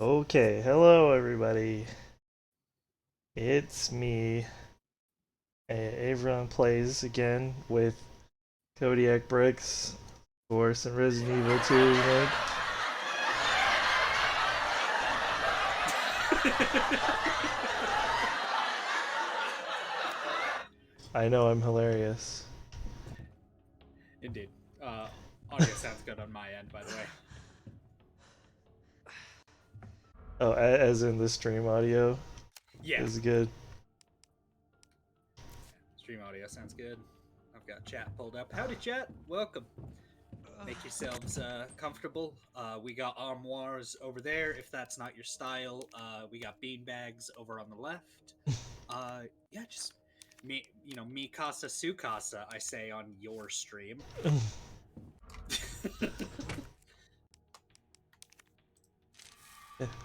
Okay, hello everybody. It's me, Avronplays again with KodiakBricks for some Resident Evil 2 remake. I know I'm hilarious. Indeed. Audio sounds good on my end, by the way. Oh, as in the stream audio Yeah, is good. stream audio sounds good. I've got chat pulled up. Howdy, chat. Welcome. Make yourselves comfortable. We got armoires over there, if that's not your style. We got beanbags over on the left. Yeah, just mi casa su casa, I say on your stream.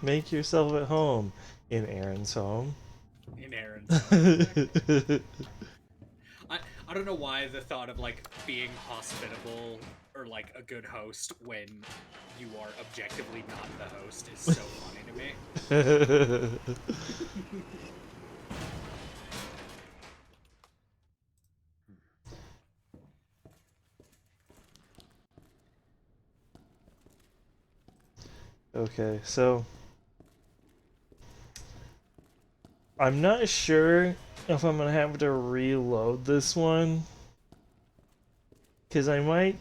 Make yourself at home in Aaron's home. In Aaron's home, exactly. I don't know why the thought of like being hospitable or like a good host when you are objectively not the host is so funny to me. Okay, so I'm not sure if I'm gonna have to reload this one, because I might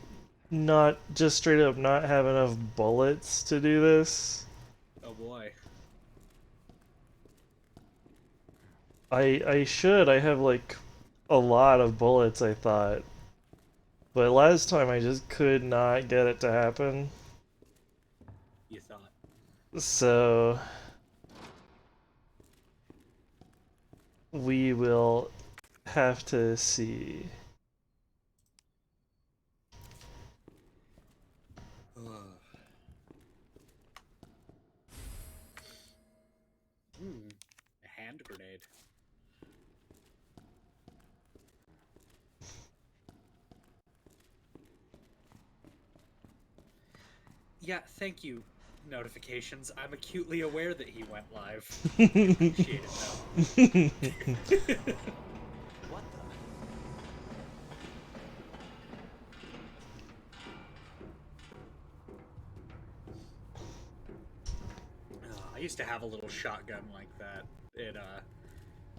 not just straight up not have enough bullets to do this. Oh boy. I should. I have like a lot of bullets, I thought. But last time I just could not get it to happen. You thought. So we will have to see. A hand grenade. Yeah, thank you, notifications. I'm acutely aware that he went live. Appreciate it though. What the? I used to have a little shotgun like that.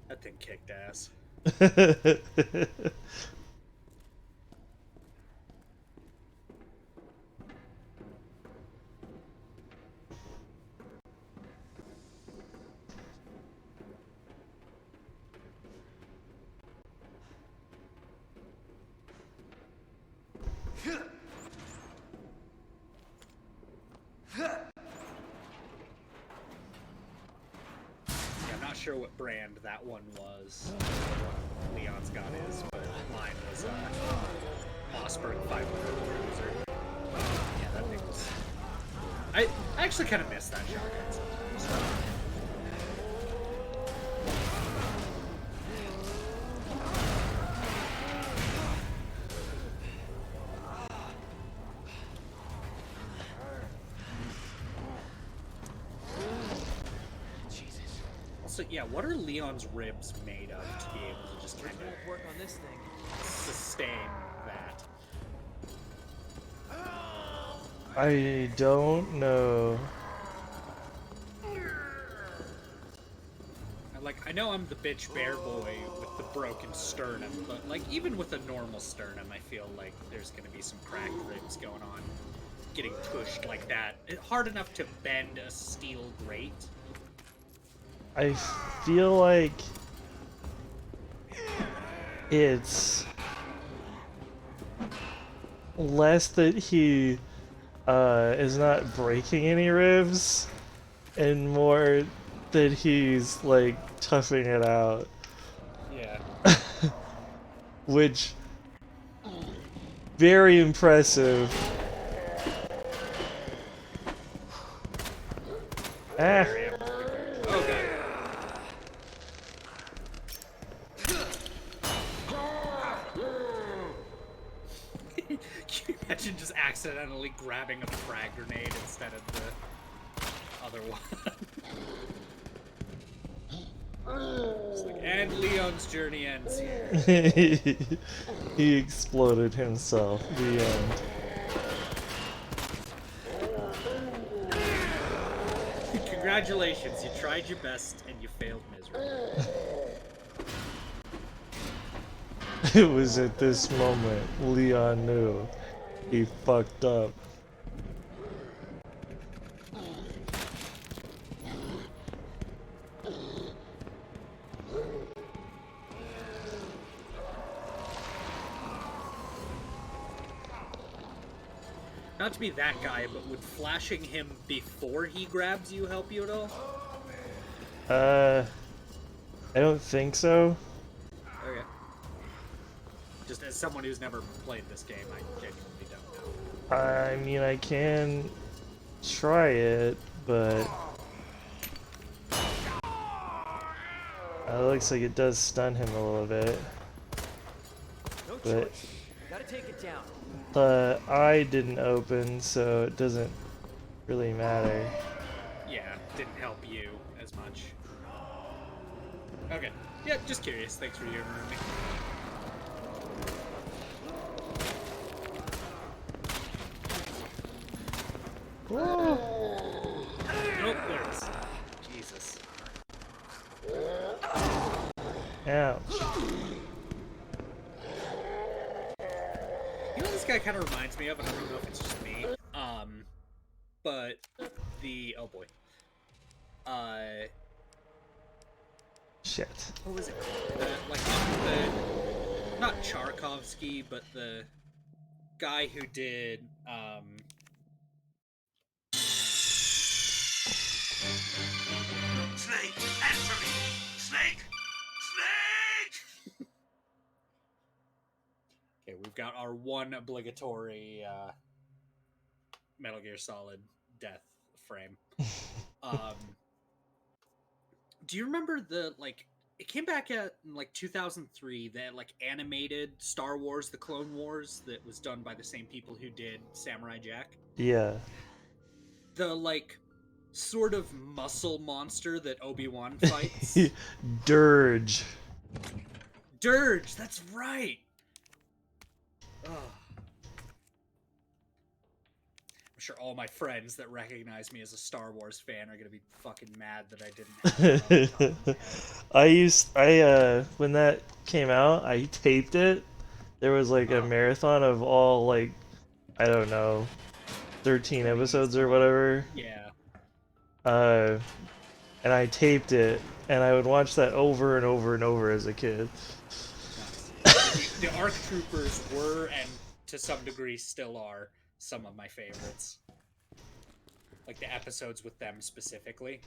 That thing kicked ass. I'm not sure what brand that one was. What Leon's gun is, but mine was Mossberg 500 Cruiser. Yeah, that thing was. I actually kind of miss that shotgun sometimes. Also, yeah, what are Leon's ribs made of to be able to just kind of work on this thing. sustain that? I don't know. Like, I know I'm the bitch bear boy with the broken sternum, but like even with a normal sternum, I feel like there's gonna be some cracked ribs going on. Getting pushed like that, hard enough to bend a steel grate. I feel like it's less that he is not breaking any ribs and more that he's like toughing it out. Yeah. Which very impressive. Ah. Okay. Can you imagine just accidentally grabbing a frag grenade instead of the... other one. It's like, and Leon's journey ends here. He exploded himself. The end. Congratulations, you tried your best and you failed miserably. It was at this moment Leon knew he fucked up. Not to be that guy, but would flashing him before he grabs you help you at all? I don't think so. Okay. Just as someone who's never played this game, I genuinely don't know. I mean, I can try it, but it looks like it does stun him a little bit. No But choice. Gotta take it down. the eye didn't open, so it doesn't really matter. Yeah, didn't help you as much. Okay. Yeah, just curious. Thanks for humoring me. Whoa. Nope, there it is. Jesus. Ouch. You know what this guy kind of reminds me of, and I don't know if it's just me. But the oh boy. Shit. What was it called? The not Charkovsky, but the guy who did Snake, answer me! Snake! Snake! Okay, we've got our one obligatory Metal Gear Solid death frame. Do you remember it came back in 2003, that animated Star Wars The Clone Wars that was done by the same people who did Samurai Jack? Yeah. The sort of muscle monster that Obi-Wan fights. Dirge. Dirge, that's right. Ugh. I'm sure all my friends that recognize me as a Star Wars fan are gonna be fucking mad that I didn't have it. When that came out, I taped it. There was a marathon of all I don't know, 13 episodes or whatever. Yeah. And I taped it, and I would watch that over and over and over as a kid. Nice. The ARC Troopers were, and to some degree still are, some of my favorites. Like the episodes with them specifically.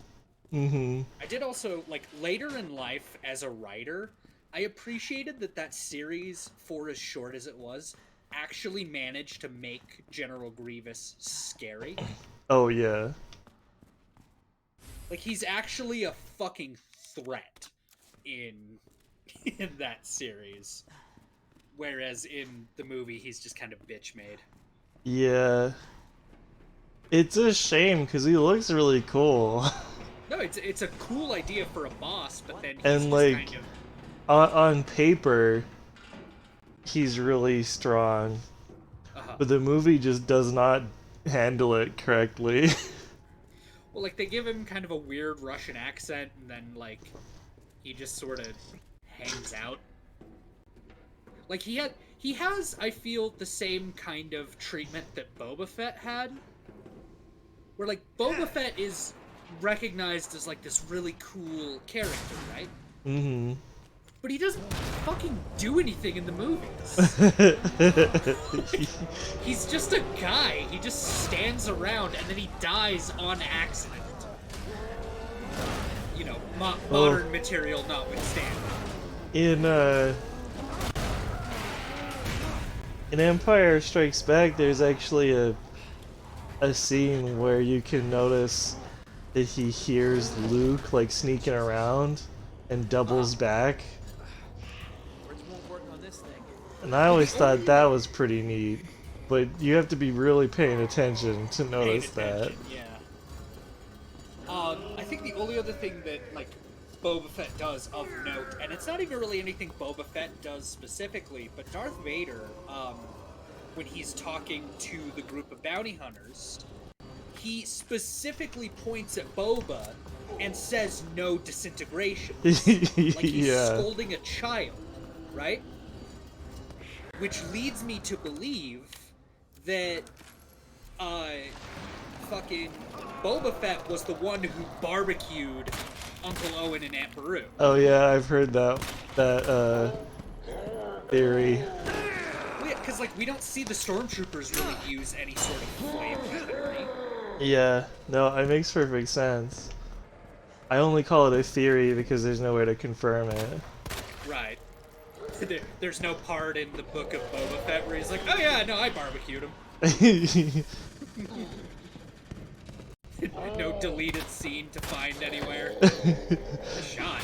Mm-hmm. I did also, later in life as a writer, I appreciated that series, for as short as it was, actually managed to make General Grievous scary. Oh, yeah. He's actually a fucking threat in that series. Whereas in the movie, he's just kind of bitch-made. Yeah. It's a shame, because he looks really cool. No, it's a cool idea for a boss, but then he's And, just kind of... on paper, he's really strong. But the movie just does not handle it correctly. Well, they give him kind of a weird Russian accent, and then, he just sort of hangs out. He has, I feel, the same kind of treatment that Boba Fett had. Where, Boba Fett is recognized as, this really cool character, right? Mm-hmm. But he doesn't fucking do anything in the movies. He's just a guy. He just stands around and then he dies on accident. You know, modern material notwithstanding. In Empire Strikes Back, there's actually a scene where you can notice that he hears Luke sneaking around and doubles back. And I always thought that was pretty neat, but you have to be really paying attention to notice that. Yeah. think the only other thing that like Boba Fett does of note, and it's not even really anything Boba Fett does specifically, but Darth Vader, when he's talking to the group of bounty hunters, he specifically points at Boba and says no disintegration. Like he's scolding a child, right? Which leads me to believe that fucking Boba Fett was the one who barbecued Uncle Owen and Aunt Beru. Oh yeah, I've heard that theory. Well, yeah, because like we don't see the stormtroopers really use any sort of flame weaponry. Yeah, no, it makes perfect sense. I only call it a theory because there's no way to confirm it. Right. There's no part in the book of Boba Fett where he's like, oh yeah, no, I barbecued him. No deleted scene to find anywhere. A shot.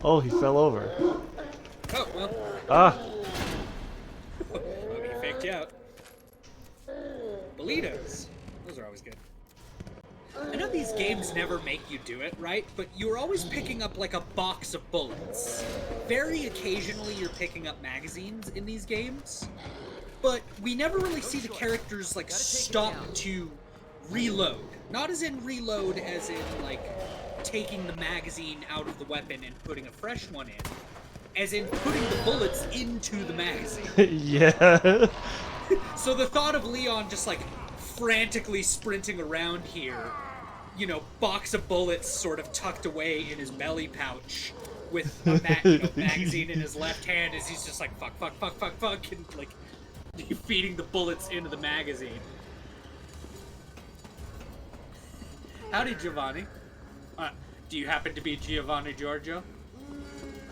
Oh, he fell over. Oh, well. Ah! Well, he faked you out. Burritos. Those are always good. I know these games never make you do it, right? But you're always picking up like a box of bullets. Very occasionally you're picking up magazines in these games. But we never really see the characters like stop to reload. Not as in reload as in like taking the magazine out of the weapon and putting a fresh one in. As in putting the bullets into the magazine. Yeah. So the thought of Leon just like frantically sprinting around here, you know, box of bullets sort of tucked away in his belly pouch with a magazine in his left hand as he's just like fuck, and like feeding the bullets into the magazine. Howdy, Giovanni. Do you happen to be Giovanni Giorgio?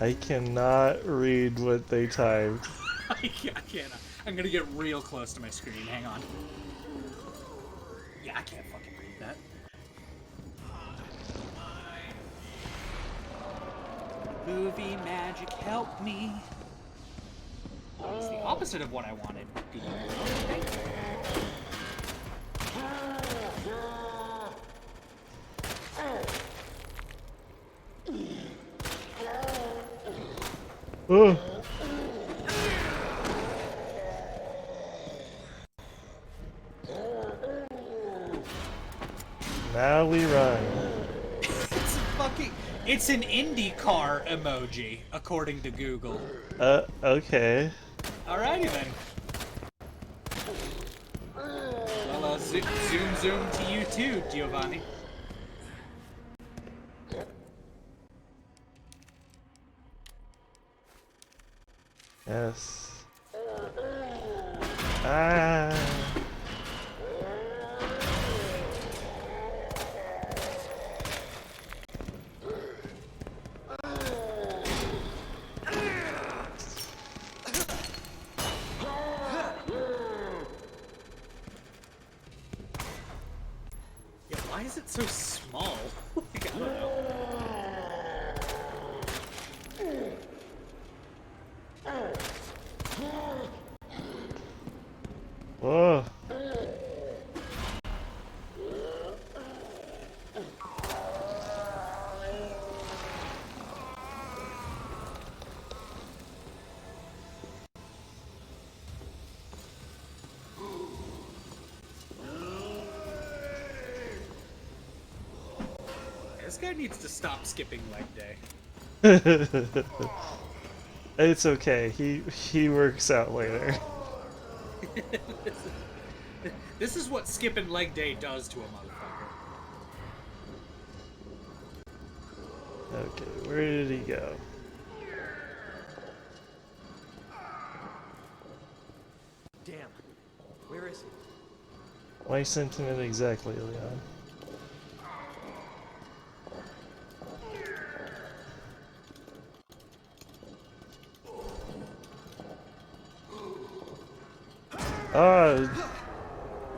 I cannot read what they typed. I can't. I'm gonna get real close to my screen. Hang on. Yeah, I can't fucking read that. Movie magic, help me. It's the opposite of what I wanted. Oh. Now we run. It's an IndyCar emoji, according to Google. Okay. Alrighty then. Well, zoom to you too, Giovanni. Yes. Ah. Yeah, why is it so small? Like, I don't know. Whoa. This guy needs to stop skipping leg day. It's okay. He works out later. This is what skipping leg day does to a motherfucker. Okay, where did he go? Damn. Where is he? My sentiment exactly, Leon.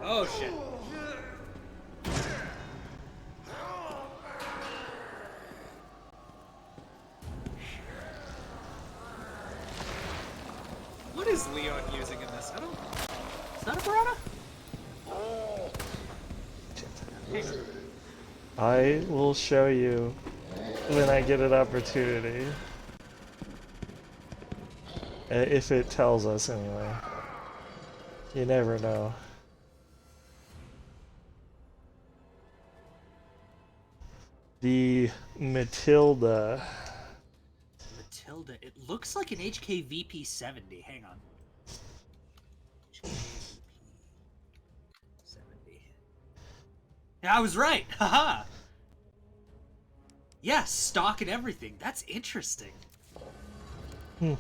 Oh shit. What is Leon using in this? I don't... Is that a piranha? I will show you when I get an opportunity. If it tells us anyway. You never know. The Matilda. Matilda. It looks like an HKVP 70. Hang on. HKVP 70. Yeah, I was right. Haha. Yeah, stock and everything. That's interesting. Wasn't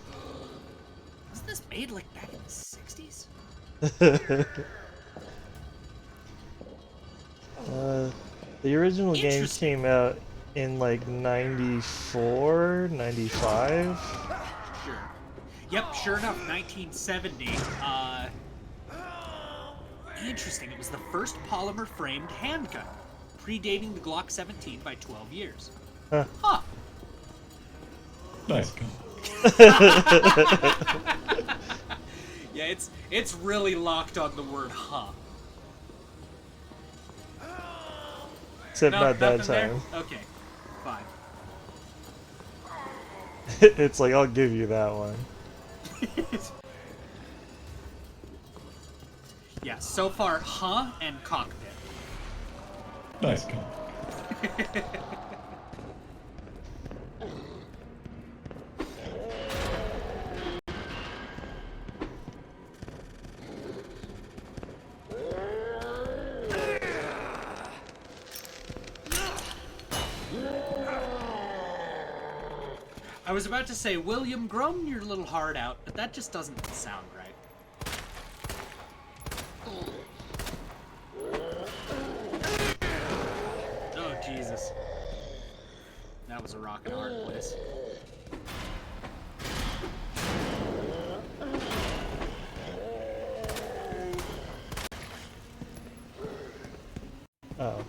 this made like back in the 60s? The original game came out in like 94, 95. Sure. Yep, sure enough, 1970. Interesting. It was the first polymer-framed handgun, predating the Glock 17 by 12 years. Huh. Nice. Yeah, it's really locked on the word "huh." Except No, not that nothing there? time. Okay, fine. It's like, I'll give you that one. Yeah, so far, huh and cockpit. Nice. I was about to say, William, grown your little heart out, but that just doesn't sound right. Oh, Jesus. That was a rock and a hard place. Oh.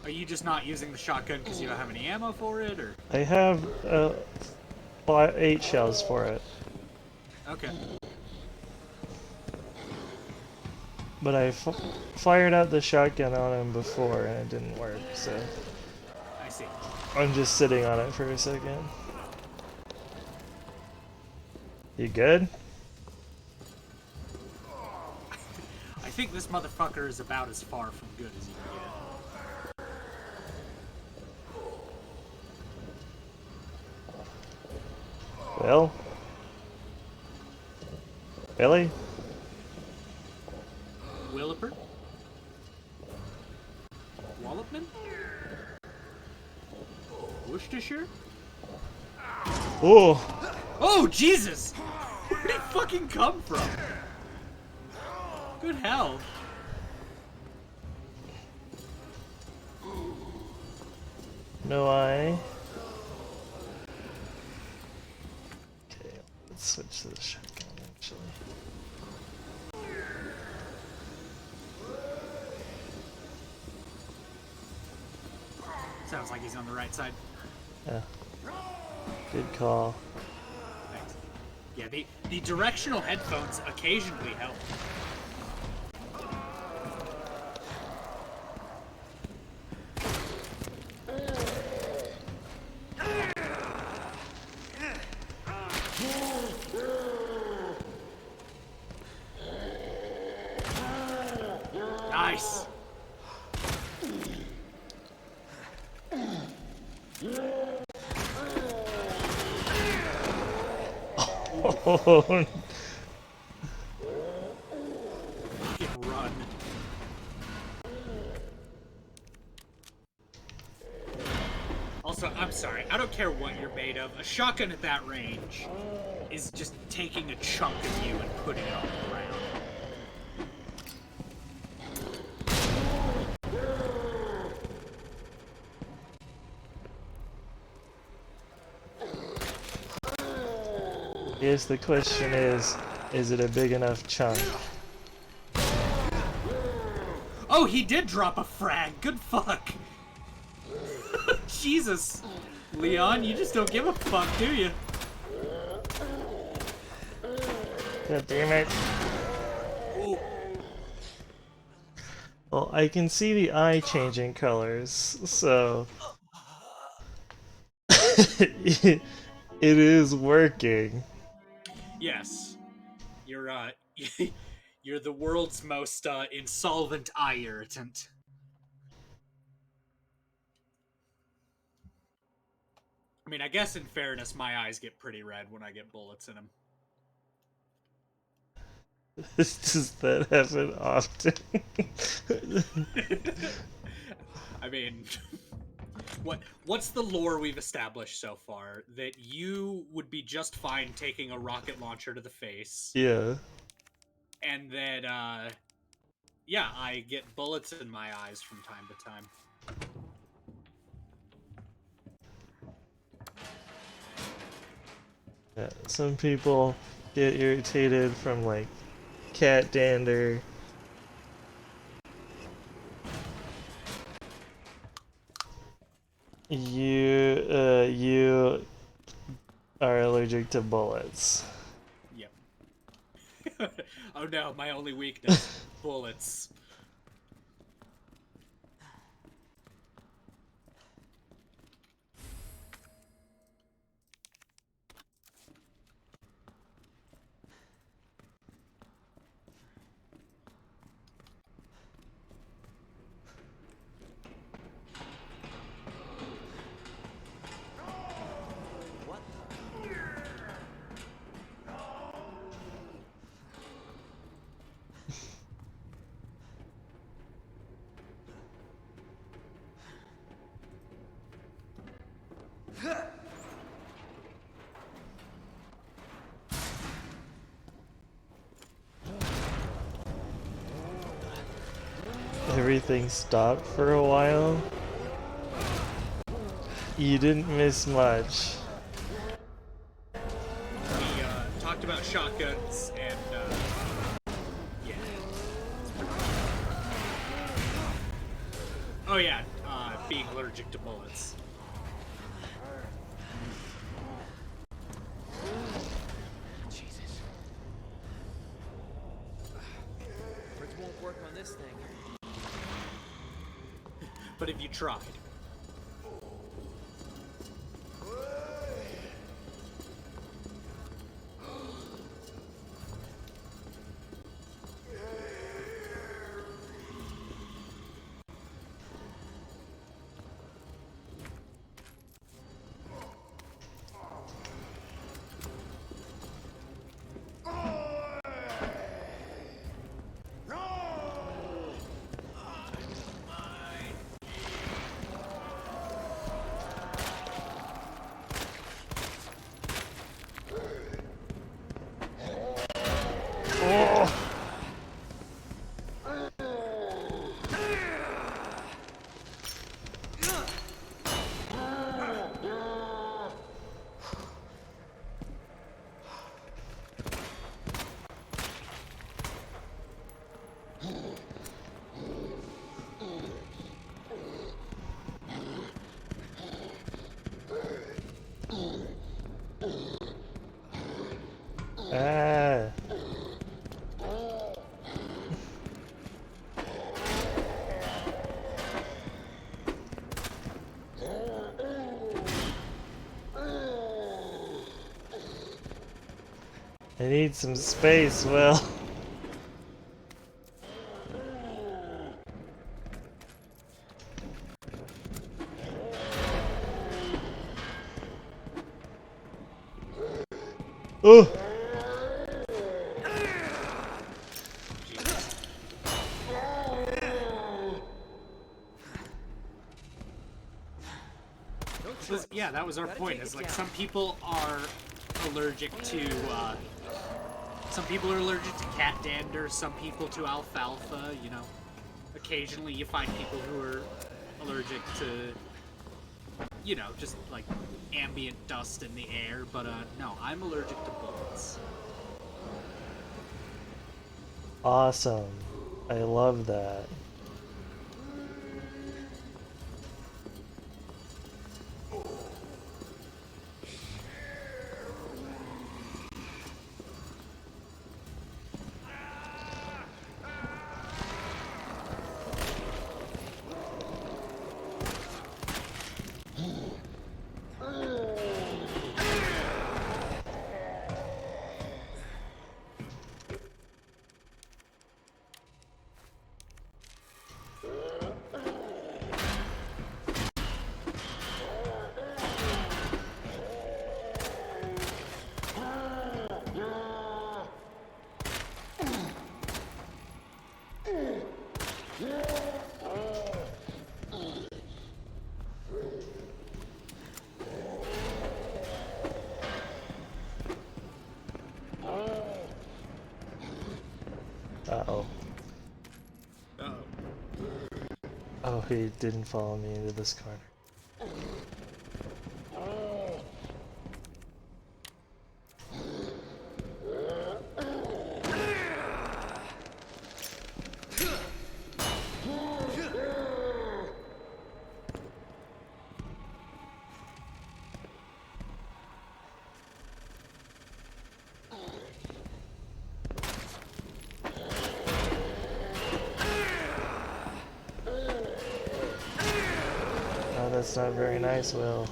Are you just not using the shotgun because you don't have any ammo for it, or? I have 8 shells for it. Okay. But I fired out the shotgun on him before and it didn't work, so I see. I'm just sitting on it for a second. You good? I think this motherfucker is about as far from good as you can get. Well? Really? Williper? Wallopman? Worcestershire? Oh! Oh, Jesus! Where did he fucking come from? Good hell. No eye. Okay, let's switch to the shotgun actually. Sounds like he's on the right side. Yeah. Good call. Thanks. Yeah, the directional headphones occasionally help. Nice. Oh, Fucking run. Also, I'm sorry. I don't care what you're made of. A shotgun at that range is just taking a chunk of you and putting it on the ground. I guess the question is it a big enough chunk? Oh, he did drop a frag. Good fuck. Jesus. Leon, you just don't give a fuck, do you? God damn it. Well, I can see the eye changing colors, so it is working. Yes, you're you're the world's most insolvent eye irritant. I mean, I guess in fairness, my eyes get pretty red when I get bullets in them. Does that happen often? I mean, what's the lore we've established so far? That you would be just fine taking a rocket launcher to the face, Yeah. and that yeah, I get bullets in my eyes from time to time. Yeah, some people get irritated from like cat dander. You are allergic to bullets. Yep. Oh no, my only weakness, bullets. What Everything stopped for a while. You didn't miss much. We talked about shotguns and yeah. Oh yeah, being allergic to bullets. Jesus. Bridge won't work on this thing. But if you tried. Ah. I need some space, Will. Oh! Yeah, that was our Gotta point. take Is it like down. some people are allergic to some people are allergic to cat dander, some people to alfalfa, you know. Occasionally you find people who are allergic to, you know, just like ambient dust in the air, but no, I'm allergic to bullets. Awesome. I love that. he didn't follow me into this corner. Oh, that's not very nice, Will.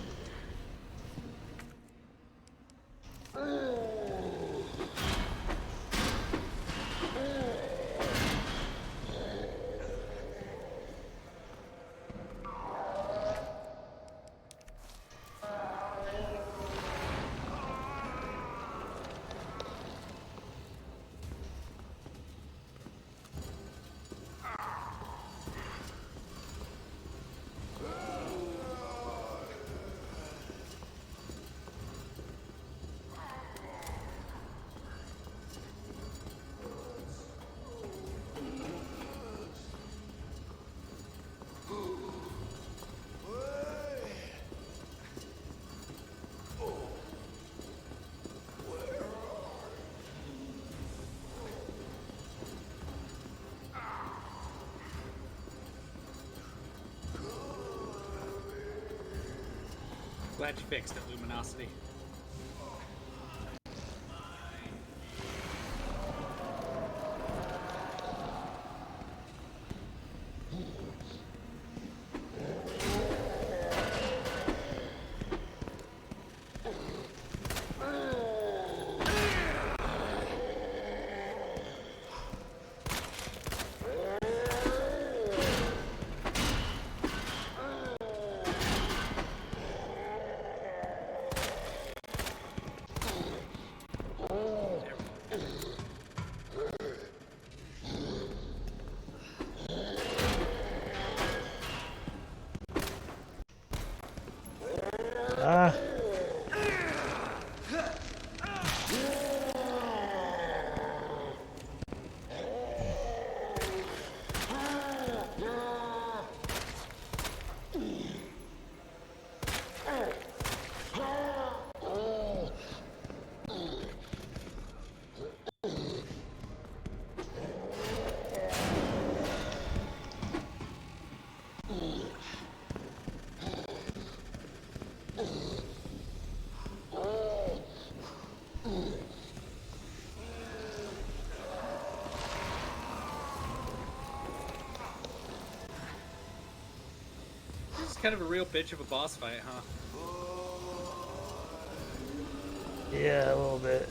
Glad you fixed it, Luminosity. Ah. This is kind of a real bitch of a boss fight, huh? Yeah, a little bit.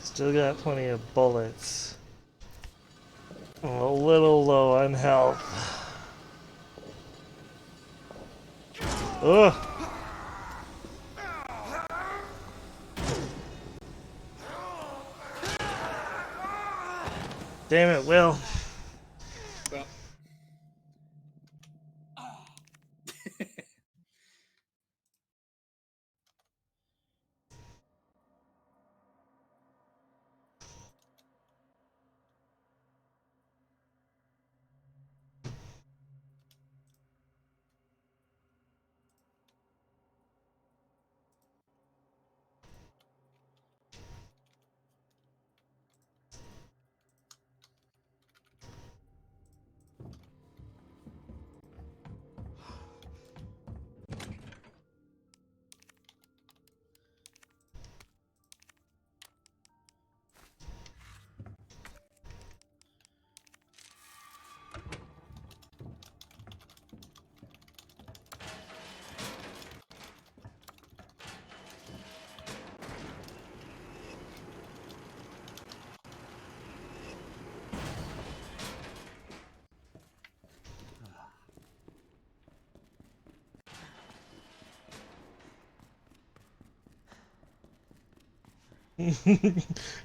Still got plenty of bullets. I'm a little low on health. Ugh! Damn it, Will. Well.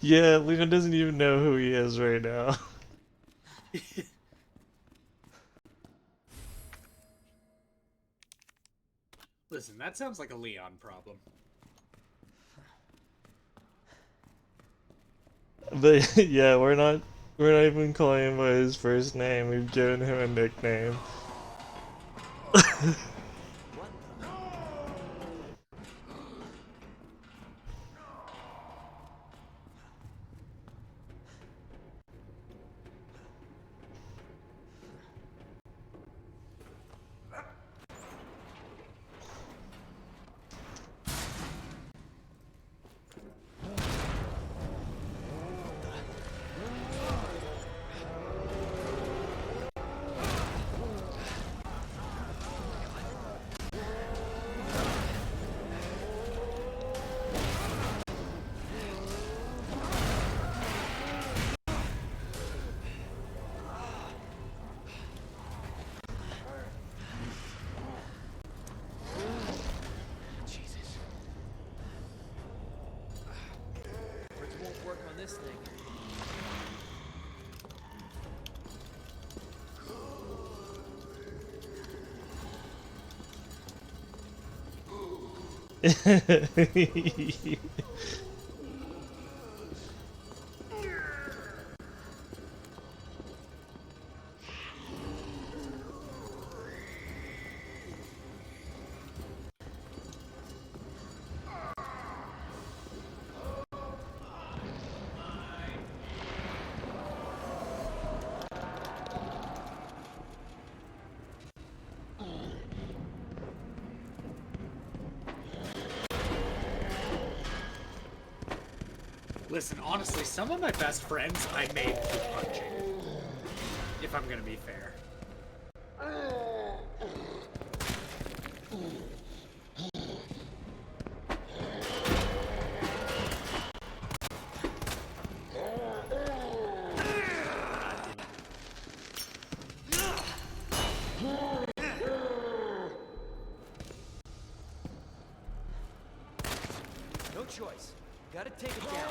Yeah, Luna doesn't even know who he is right now. Listen, that sounds like a Leon problem. But yeah, we're not even calling him by his first name. We've given him a nickname. What the? Jesus. Bridge won't work on this thing. Listen, honestly, some of my best friends I made through punching. If I'm gonna be fair. No choice. Gotta take it down.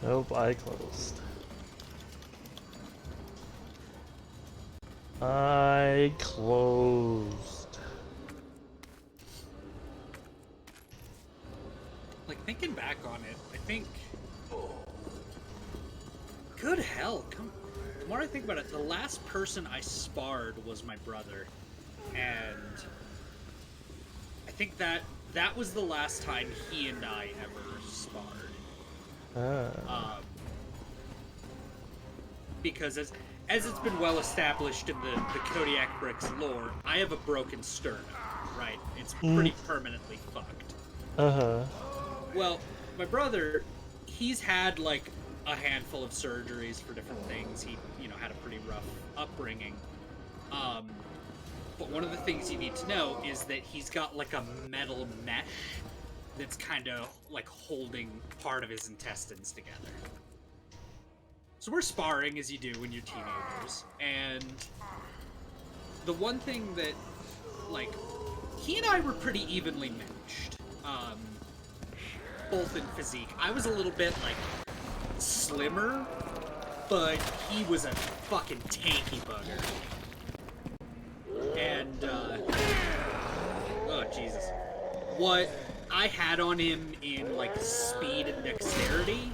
Nope, I closed. I closed. Like, thinking back on it, I think... Good hell, the more I think about it, the last person I sparred was my brother. And... I think that was the last time he and I ever sparred. Because as it's been well established in the KodiakBrick's lore, I have a broken sternum, right? It's pretty permanently fucked. Well, my brother, he's had like a handful of surgeries for different things. He, had a pretty rough upbringing. But one of the things you need to know is that he's got like a metal mesh that's kind of like holding part of his intestines together. So we're sparring as you do when you're teenagers, and the one thing that, like, he and I were pretty evenly matched, both in physique. I was a little bit, like, slimmer, but he was a fucking tanky bugger. And, oh, Jesus. What I had on him in, like, speed and dexterity,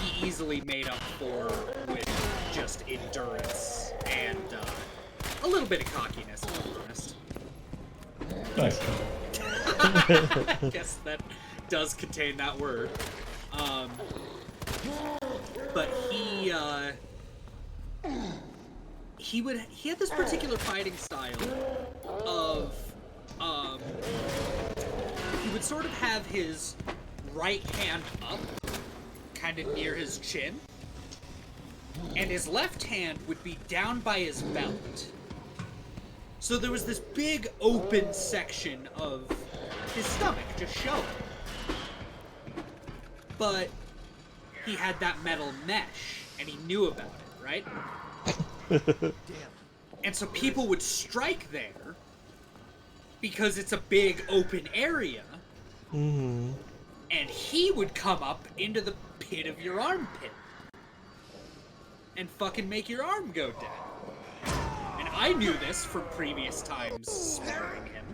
he easily made up for with just endurance and, a little bit of cockiness, to be honest. Nice. I guess that does contain that word. But he had this particular fighting style of, he would sort of have his right hand up, kind of near his chin, and his left hand would be down by his belt. So there was this big open section of his stomach just showing. But he had that metal mesh, and he knew about it, right? Damn. And so people would strike there because it's a big open area. Mm-hmm. And he would come up into the pit of your armpit and fucking make your arm go dead. And I knew this from previous times sparring him.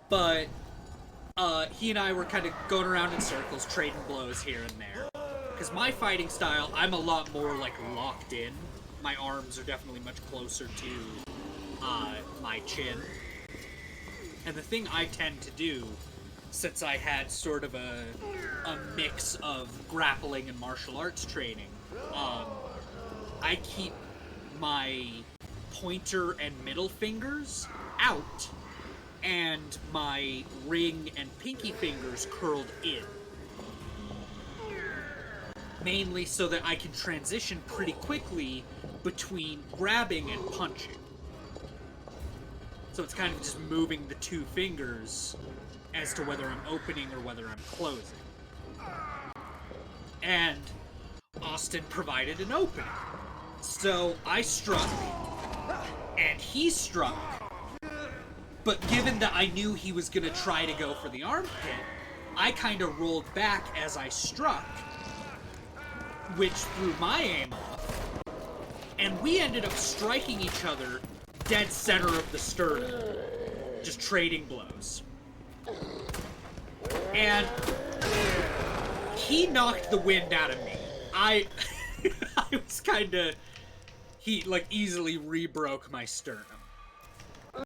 But he and I were kind of going around in circles, trading blows here and there. Because my fighting style, I'm a lot more like locked in. My arms are definitely much closer to my chin. And the thing I tend to do, since I had sort of a mix of grappling and martial arts training, I keep my pointer and middle fingers out, and my ring and pinky fingers curled in. Mainly so that I can transition pretty quickly between grabbing and punching. So it's kind of just moving the two fingers as to whether I'm opening or whether I'm closing. And Austin provided an opening. So I struck, and he struck, but given that I knew he was going to try to go for the armpit, I kind of rolled back as I struck, which threw my aim off, and we ended up striking each other dead center of the sternum, just trading blows. And he knocked the wind out of me. I was kinda... He, like, easily re-broke my sternum.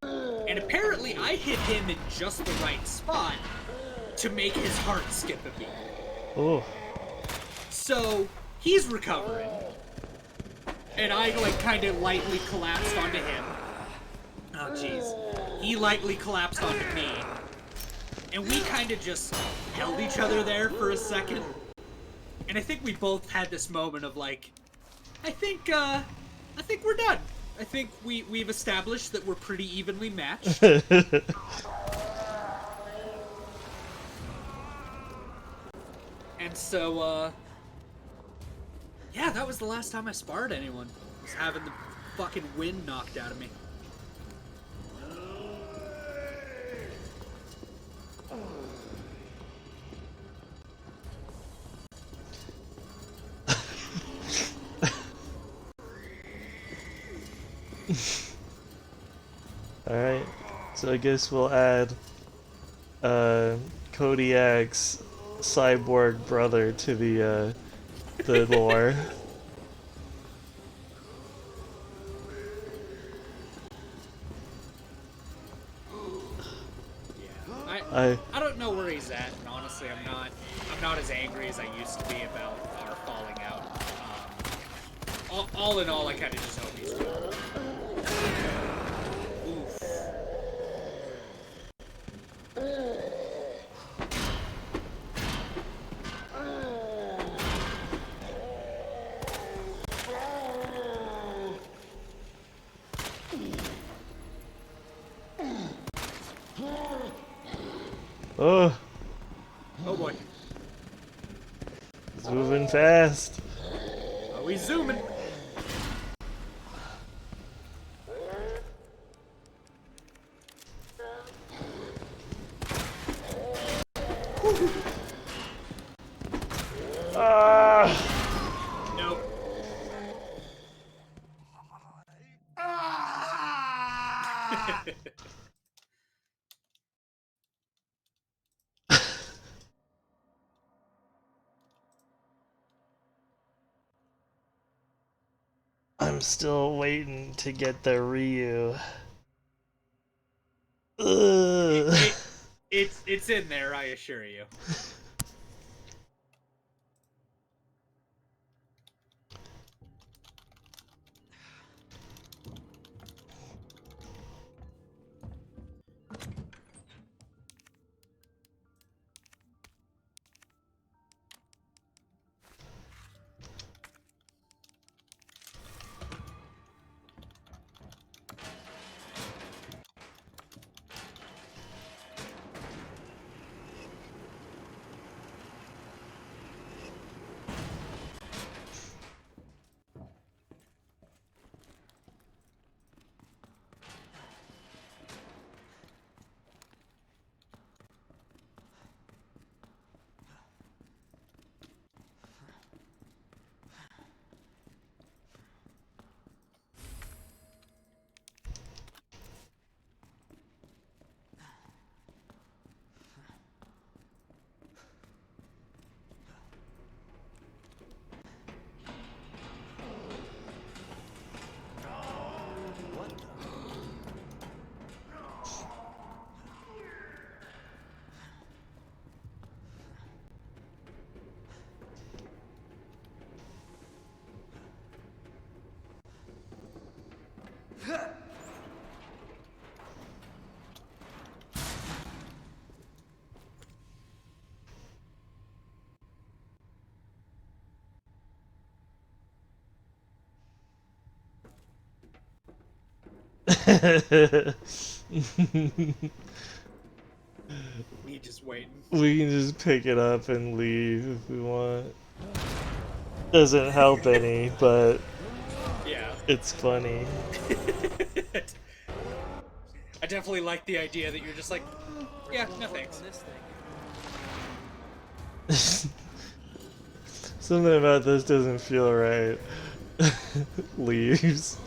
And apparently I hit him in just the right spot to make his heart skip a beat. Oh. So, he's recovering. And I, like, kind of lightly collapsed onto him. Oh, jeez. He lightly collapsed onto me. And we kind of just held each other there for a second. And I think we both had this moment of, like, I think we're done. I think we've established that we're pretty evenly matched. And so, yeah, that was the last time I sparred anyone. Was having the fucking wind knocked out of me. Alright, so I guess we'll add Kodiak's cyborg brother to the lore. I don't know where he's at, and honestly, I'm not as angry as I used to be about our falling out. All in all, I kind of just hope he's good. Oof. Oh, Oh boy. it's moving fast. Are we zooming? Nope. I'm still waiting to get the Ryu. Ugh. It's in there, I assure you. Me just waiting. We can just pick it up and leave if we want. Doesn't help any, but Yeah. it's funny. I definitely like the idea that you're just like, yeah, no thanks. On this thing. Something about this doesn't feel right. Leaves.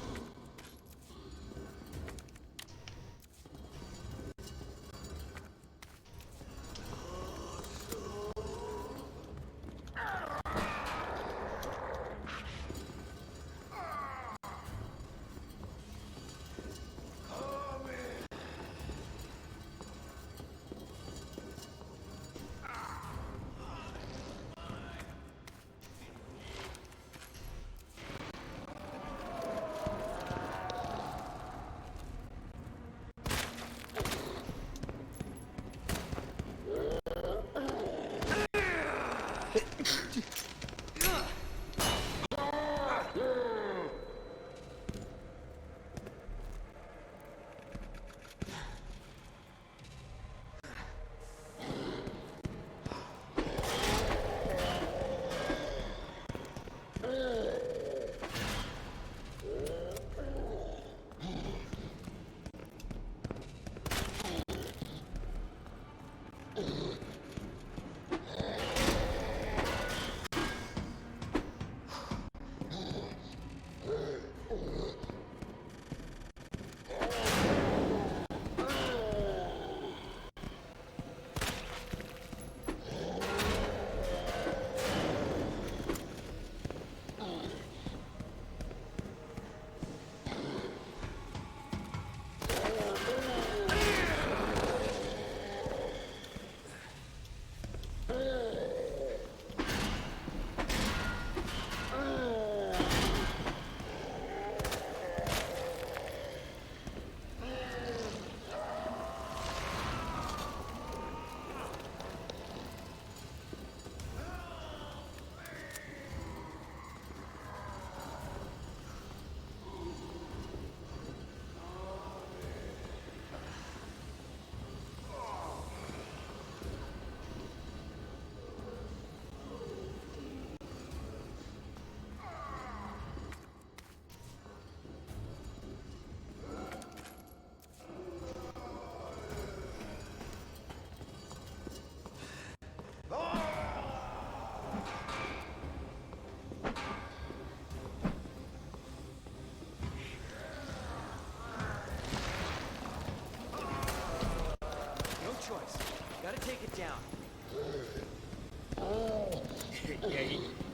No choice. Gotta take it down.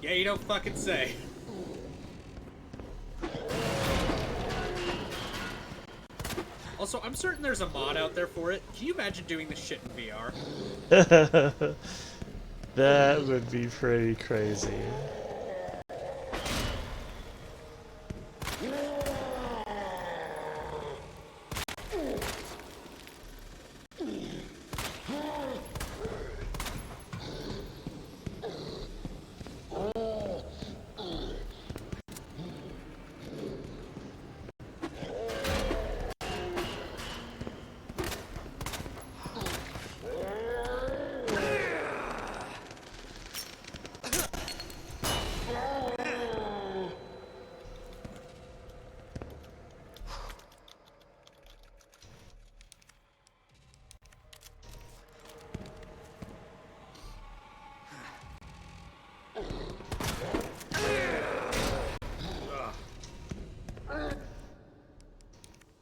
Yeah, you don't fucking say. Also, I'm certain there's a mod out there for it. Can you imagine doing this shit in VR? That would be pretty crazy.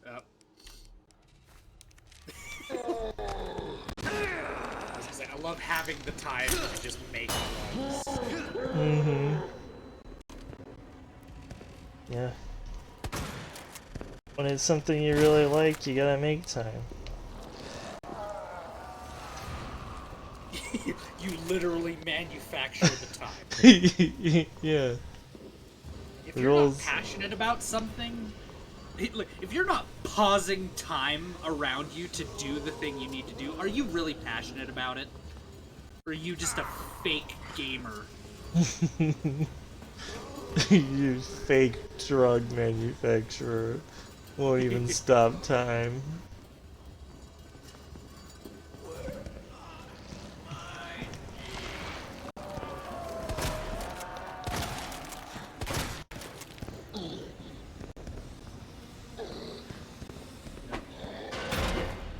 Yep. I was gonna say, I love having the time to just make runs. Mm-hmm. Yeah. When it's something you really like, you gotta make time. You literally manufacture the time. Yeah. If you're not passionate about something, if you're not pausing time around you to do the thing you need to do, are you really passionate about it? Or are you just a fake gamer? You fake drug manufacturer. Won't even stop time.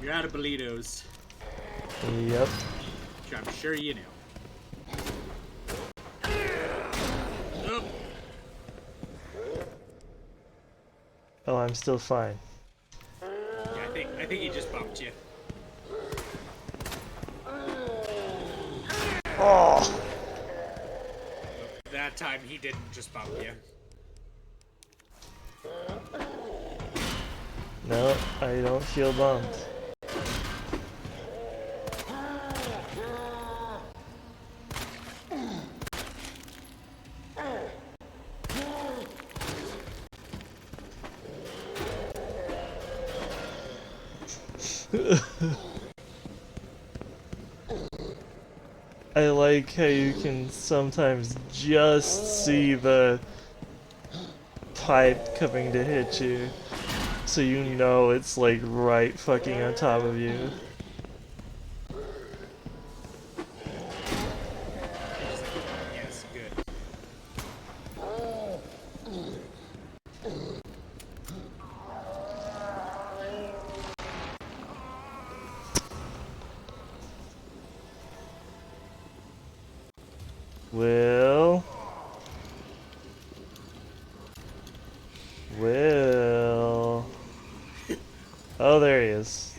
You're out of burritos, Yep. which I'm sure you know. Oh, Oh, I'm still fine. yeah, I think he just bumped you. Oh! That time he didn't just bump you. No, I don't feel bumped. I like how you can sometimes just see the pipe coming to hit you, so you know it's like right fucking on top of you. Yes, good. Will. Will. Oh, there he is.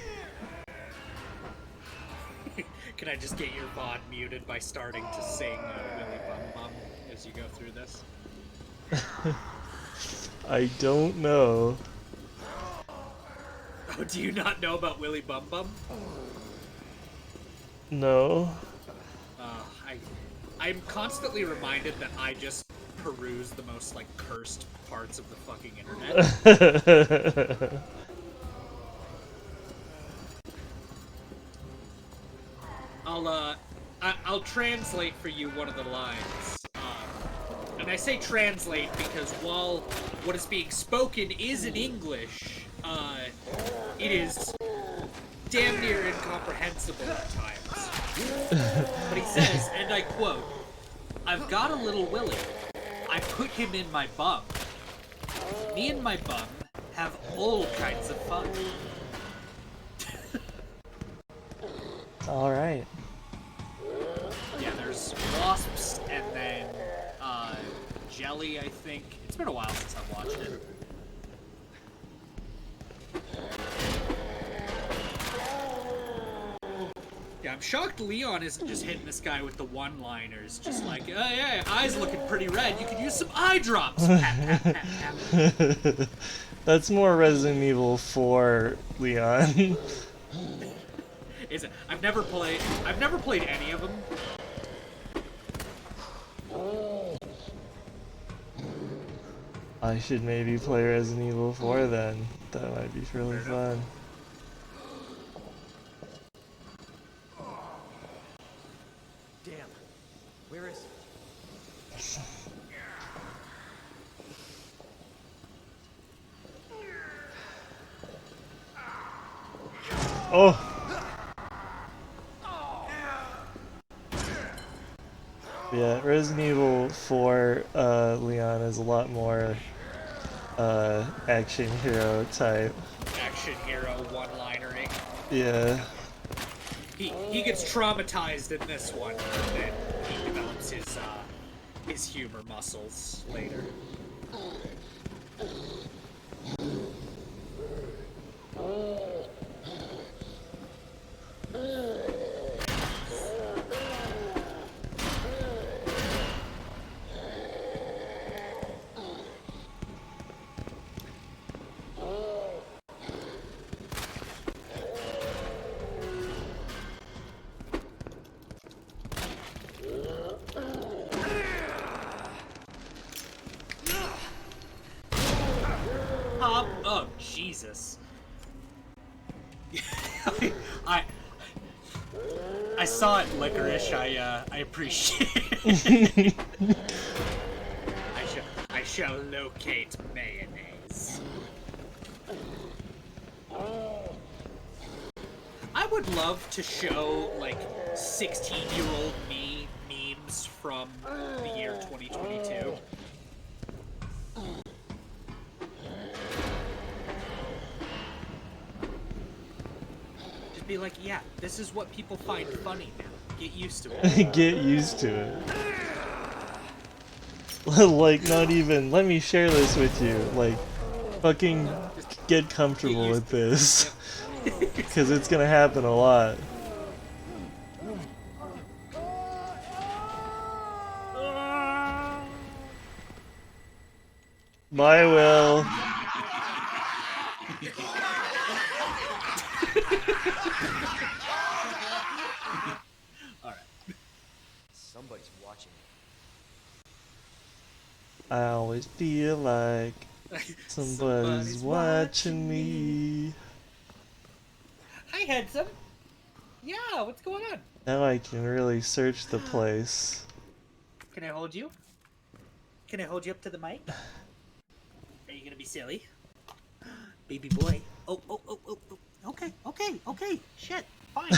Can I just get your VOD muted by starting to sing Willy Bum Bum as you go through this? I don't know. Oh, do you not know about Willy Bum Bum? No. I'm constantly reminded that I just peruse the most, like, cursed parts of the fucking internet. I'll translate for you one of the lines. And I say translate because while what is being spoken is in English, it is damn near incomprehensible at times. But he says, and I quote, "I've got a little Willy. I put him in my bum. Me and my bum have all kinds of fun." Alright. Yeah, there's wasps and then jelly, I think. It's been a while since I've watched it. Yeah, I'm shocked Leon isn't just hitting this guy with the one-liners. Just like, oh yeah, eyes looking pretty red. You could use some eye drops. Pat, pat, pat, pat. That's more Resident Evil 4, Leon. Is it? I've never played any of them. I should maybe play Resident Evil 4 then. That might be really fun. Damn. Where is he? Oh! Yeah, Resident Evil 4, Leon is a lot more, action hero type. Action hero one-linering. Yeah. He gets traumatized in this one, and then he develops his humor muscles later. Oh, Jesus. I saw it, Licorice. I appreciate it. I shall locate mayonnaise. would love to show like 16-year-old me memes from the year 2022. Just be like, yeah, this is what people find funny now. Get used to it. Get used to it. Like, not even, let me share this with you. Like, fucking get comfortable with this. Because it's gonna happen a lot. My will. Alright. Somebody's watching. I always feel like somebody's watching me. Hi, handsome. Yeah, what's going on? Now I can really search the place. Can I hold you? Can I hold you up to the mic? Are you gonna be silly? Baby boy. Oh. Okay. Shit. Fine.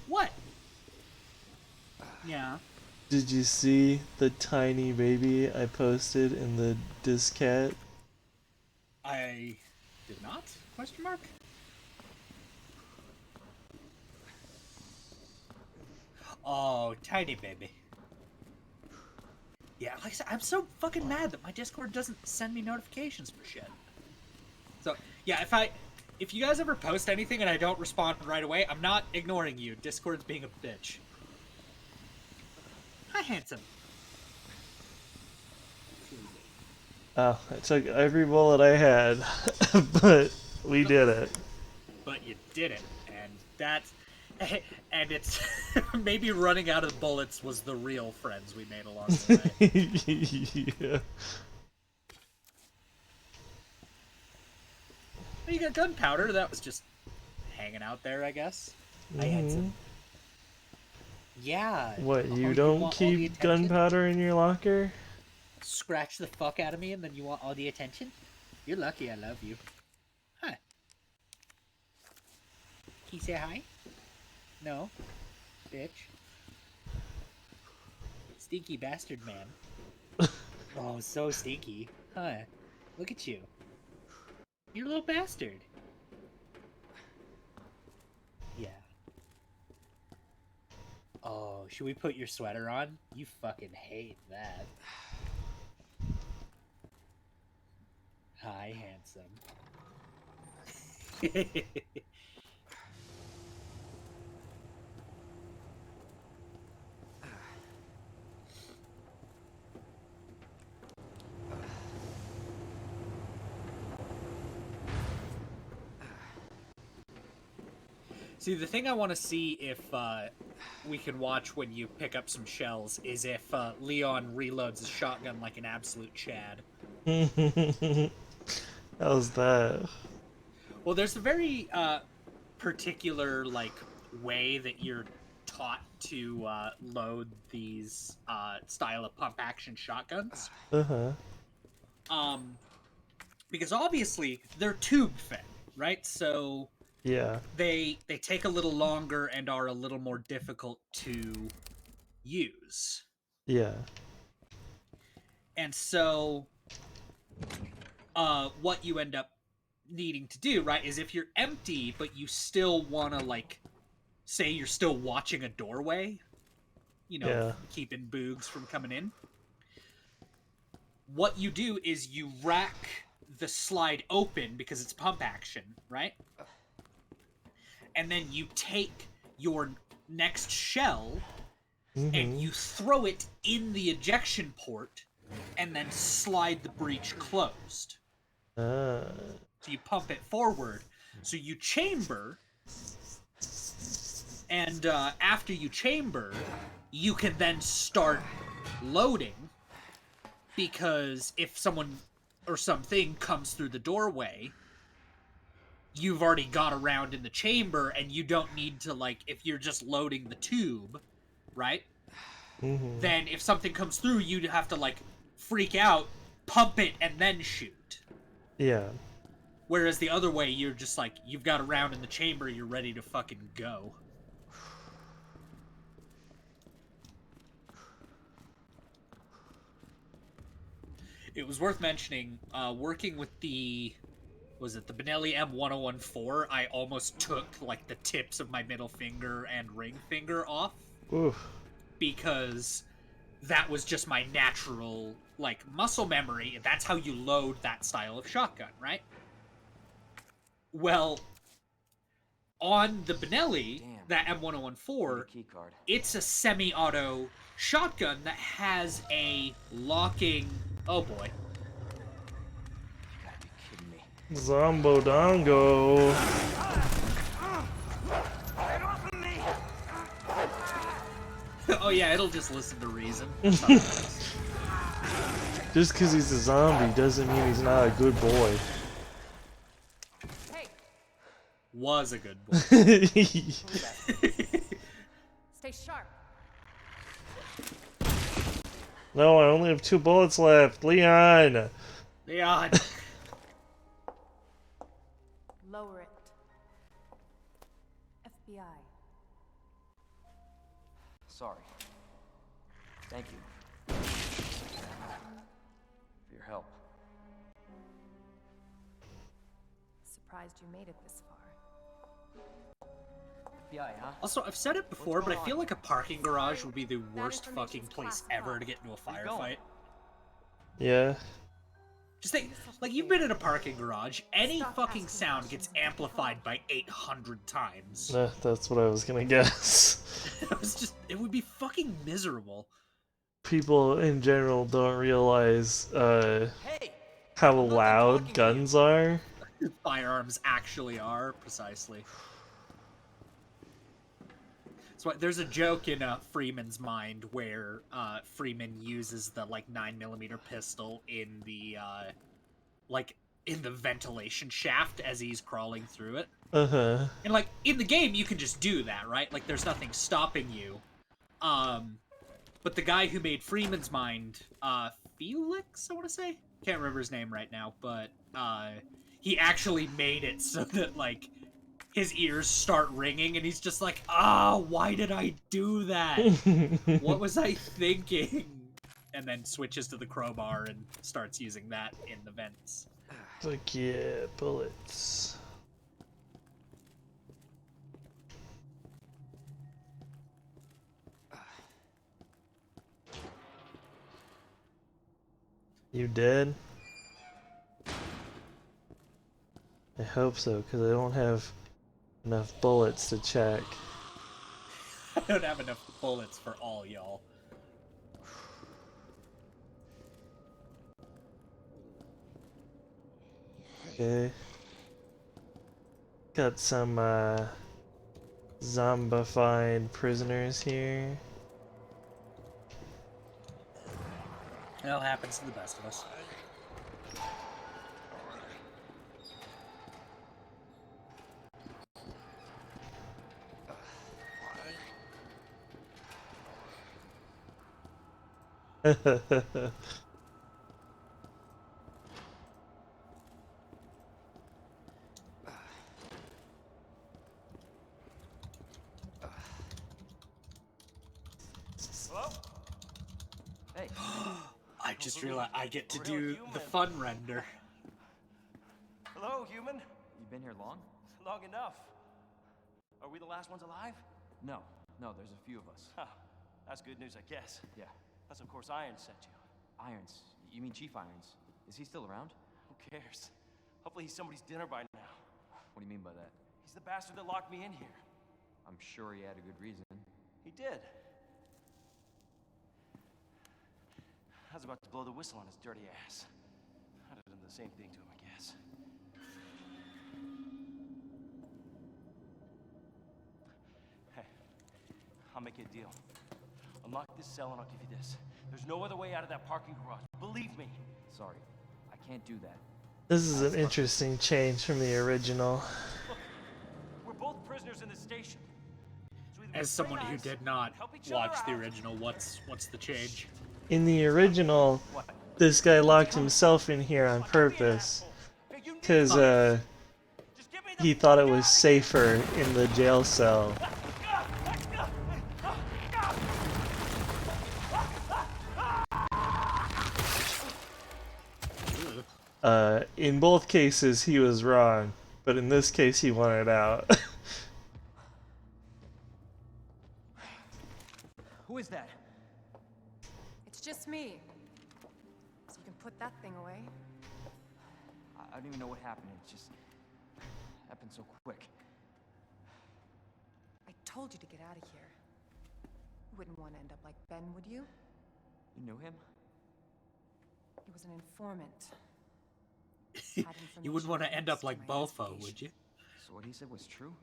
What? Yeah. Did you see the tiny baby I posted in the Discat? I did not? Question mark? Oh, tiny baby. Yeah, like I said, I'm so fucking mad that my Discord doesn't send me notifications for shit. So, yeah, if you guys ever post anything and I don't respond right away, I'm not ignoring you. Discord's being a bitch. Hi, handsome. Oh, I took every bullet I had, but we did it. But you did it, and that's... And it's... maybe running out of bullets was the real friends we made along the way. Yeah. You got gunpowder, that was just hanging out there, I guess. I had some... Yeah. What, Oh, you don't want all the keep attention? gunpowder in your locker? Scratch the fuck out of me and then you want all the attention? You're lucky I love you. Huh. Can you say hi? No. Bitch. Stinky bastard man. Oh, so stinky. Huh. Look at you. You're a little bastard. Yeah. Oh, should we put your sweater on? You fucking hate that. Hi, handsome. See, the thing I want to see if we can watch when you pick up some shells is if Leon reloads his shotgun like an absolute Chad. How's that? Well, there's a very particular like way that you're taught to load these style of pump action shotguns. Because obviously they're tube fed, right? So Yeah. they take a little longer and are a little more difficult to use. Yeah. And so what you end up needing to do, right, is if you're empty but you still want to, like, say you're still watching a doorway, you know, Yeah. keeping boogs from coming in, what you do is you rack the slide open because it's pump action, right? And then you take your next shell and you throw it in the ejection port and then slide the breech closed. So you pump it forward. So you chamber, and after you chamber, you can then start loading, because if someone or something comes through the doorway, you've already got a round in the chamber, and you don't need to, like, if you're just loading the tube, right? Then if something comes through, you'd have to, like, freak out, pump it, and then shoot. Yeah. Whereas the other way, you're just like, you've got a round in the chamber, you're ready to fucking go. It was worth mentioning, working with the, was it the Benelli M1014, I almost took, like, the tips of my middle finger and ring finger off. Oof. Because that was just my natural, like, muscle memory. That's how you load that style of shotgun, right? Well, on the Benelli, that M1014, it's a semi-auto shotgun that has a locking... Oh boy. You gotta be kidding me. Zombo Dongo. Oh yeah, it'll just listen to reason. Just because he's a zombie doesn't mean he's not a good boy. Hey, Was a good boy. stay sharp. No, I only have 2 bullets left. Leon! Leon! Lower it. FBI. Sorry. Thank you. For your help. Surprised you made it this far. FBI, huh? Also, I've said it before, but I feel like a parking garage would be the worst fucking place ever to get into a firefight. Yeah. Just think, like, you've been in a parking garage, any fucking sound gets amplified by 800 times. That's what I was gonna guess. It would be fucking miserable. People in general don't realize Hey! how loud guns are. Firearms actually are, precisely. So there's a joke in Freeman's mind where Freeman uses the like 9mm pistol in the ventilation shaft as he's crawling through it. Uh-huh. And like in the game you can just do that, right? Like there's nothing stopping you. But the guy who made Freeman's mind, Felix, I want to say? Can't remember his name right now, but he actually made it so that like his ears start ringing, and he's just like, why did I do that? What was I thinking? And then switches to the crowbar and starts using that in the vents. Like, yeah, bullets. You dead? I hope so, because I don't have enough bullets to check. I don't have enough bullets for all y'all. Okay. Got some zombified prisoners here. It all happens to the best of us. Hello? Hey. I just realized I get to do the fun render. Hello, human. You been here long? Long enough. Are we the last ones alive? No, there's a few of us. Huh. That's good news, I guess. Yeah. That's of course Irons sent you. Irons. You mean Chief Irons? Is he still around? Who cares? Hopefully he's somebody's dinner by now. What do you mean by that? He's the bastard that locked me in here. I'm sure he had a good reason. He did. I was about to blow the whistle on his dirty ass. I'd have done the same thing to him, I guess. Hey, I'll make you a deal. Unlock this cell and I'll give you this. There's no other way out of that parking garage. Believe me. Sorry, I can't do that. This is an interesting change from the original. Look, we're both prisoners in the station. So either we As someone who break ice, did not help each other watch the out. original, what's the change? In the original, What? this guy locked himself in here on Come on, don't be an purpose. asshole. Hey, you Because Just give me the he thought it fuck was outta safer in the jail cell. In both cases, he was wrong, but in this case, he wanted out. Who is that? It's just me. So you can put that thing away. I don't even know what happened. It just happened so quick. I told you to get out of here. You wouldn't want to end up like Ben, would you? You knew him? He was an informant. You wouldn't want to end up like Bofo, would you? So what he said was true?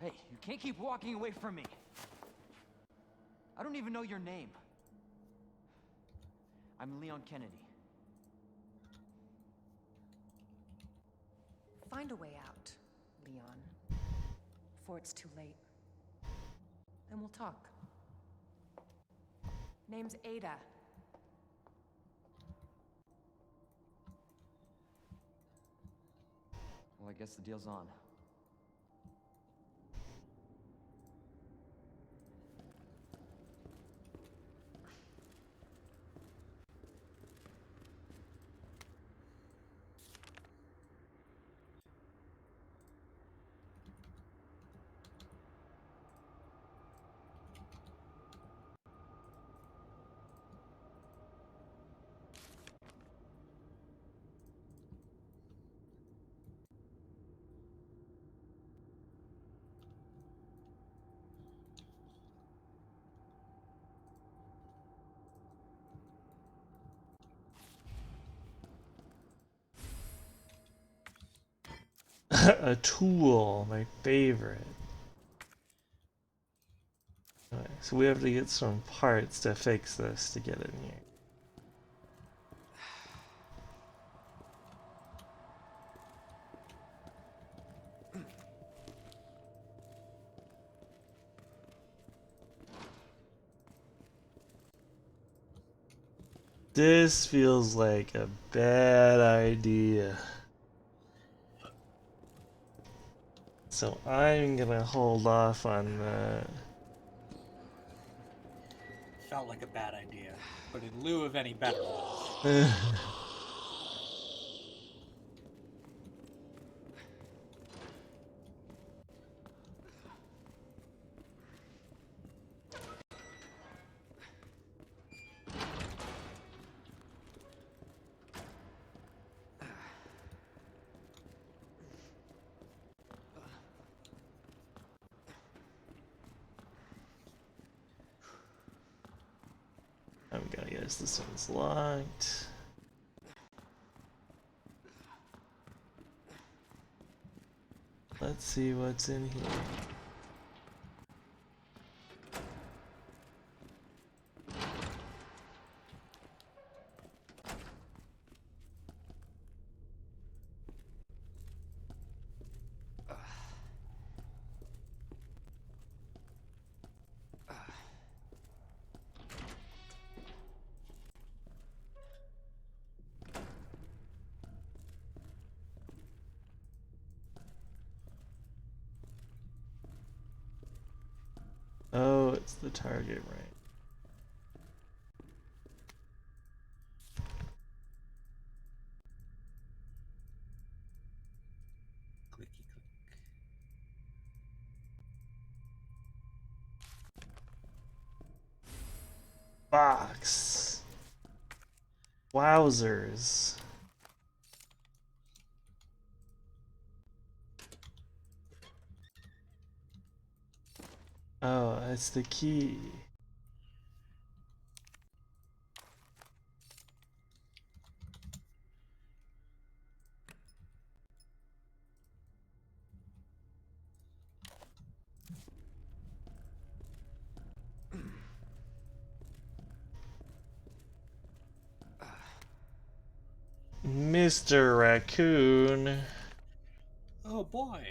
Hey, you can't keep walking away from me. I don't even know your name. I'm Leon Kennedy. Find a way out, Leon. Before it's too late. Then we'll talk. Name's Ada. Well, I guess the deal's on. A tool, my favorite. Alright, so we have to get some parts to fix this to get in here. This feels like a bad idea. So I'm gonna hold off on that. Felt like a bad idea, but in lieu of any better ones. I'm gonna guess this one's locked. Let's see what's in here. Oh, it's the target, right? Clicky click. Box. Wowzers. Oh, that's the key. Mr. Raccoon. Oh boy.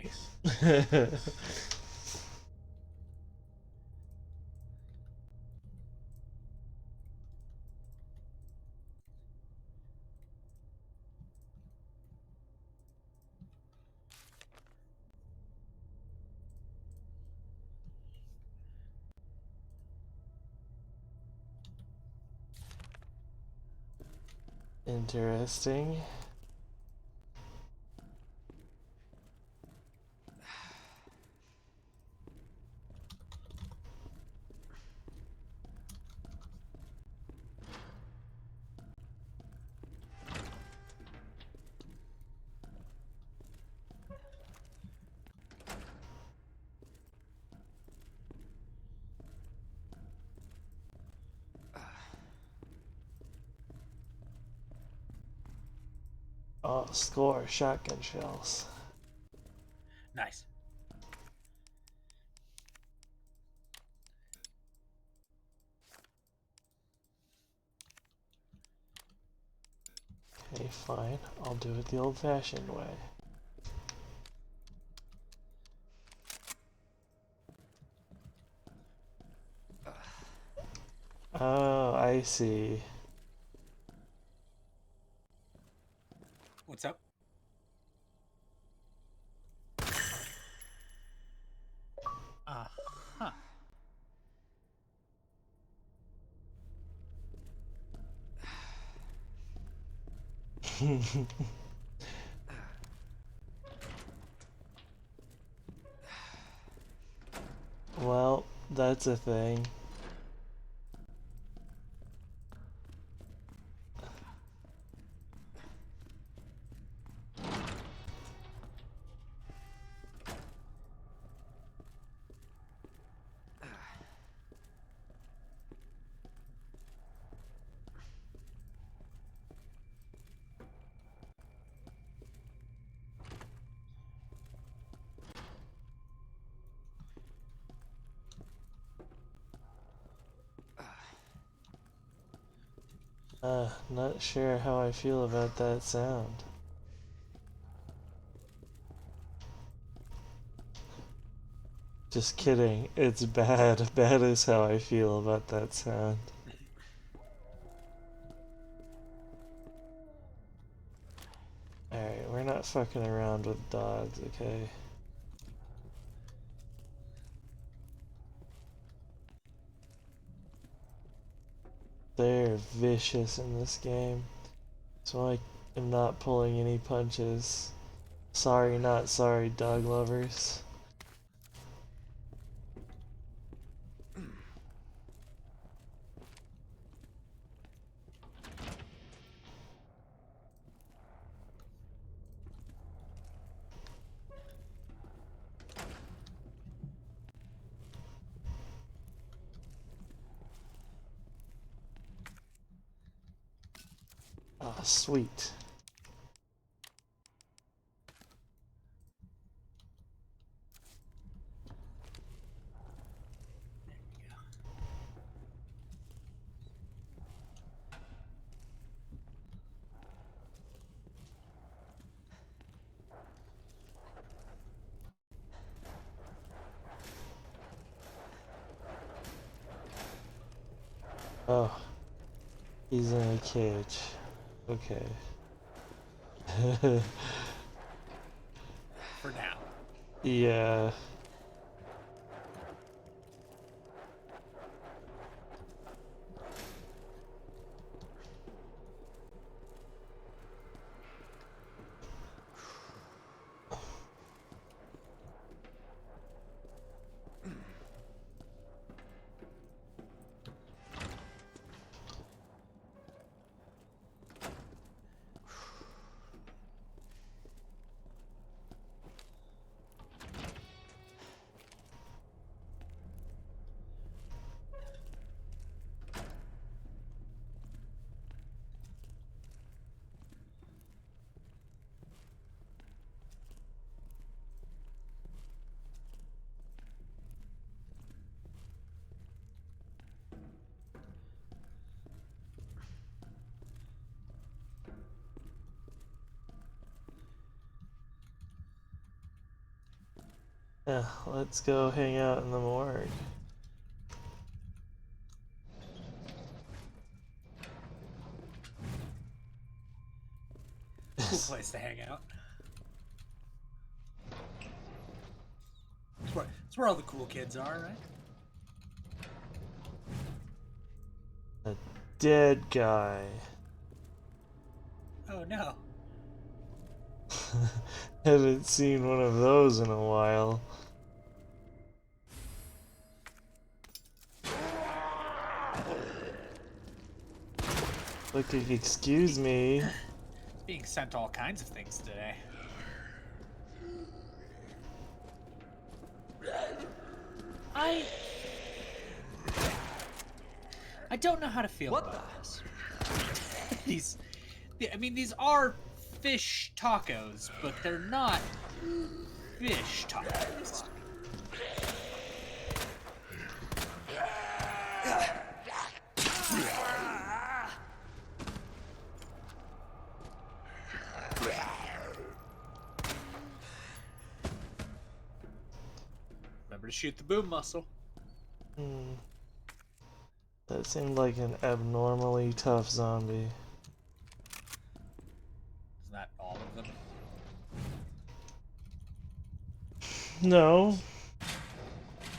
Interesting. Oh, score shotgun shells. Nice. Okay, fine. I'll do it the old-fashioned way. Oh, I see. What's up? Huh. Well, that's a thing. Not sure how I feel about that sound. Just kidding. It's bad. Bad is how I feel about that sound. Alright, we're not fucking around with dogs, okay? They're vicious in this game. So I am not pulling any punches. Sorry, not sorry, dog lovers. Ah, sweet. Oh, he's in a cage. Okay. For now. Yeah. Yeah, let's go hang out in the morgue. Cool place to hang out. It's where all the cool kids are, right? A dead guy. Oh no. Haven't seen one of those in a while. Like, excuse me. Being sent all kinds of things today. I don't know how to feel about this. These are fish tacos, but they're not fish tacos. Remember to shoot the boom muscle. That seemed like an abnormally tough zombie. Isn't that all of them? No.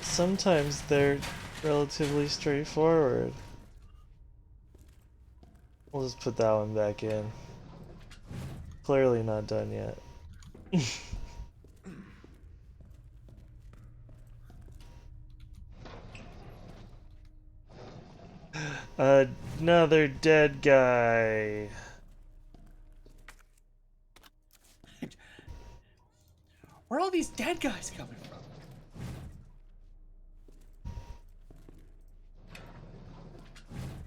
Sometimes they're relatively straightforward. We'll just put that one back in. Clearly not done yet. Another dead guy. Where are all these dead guys coming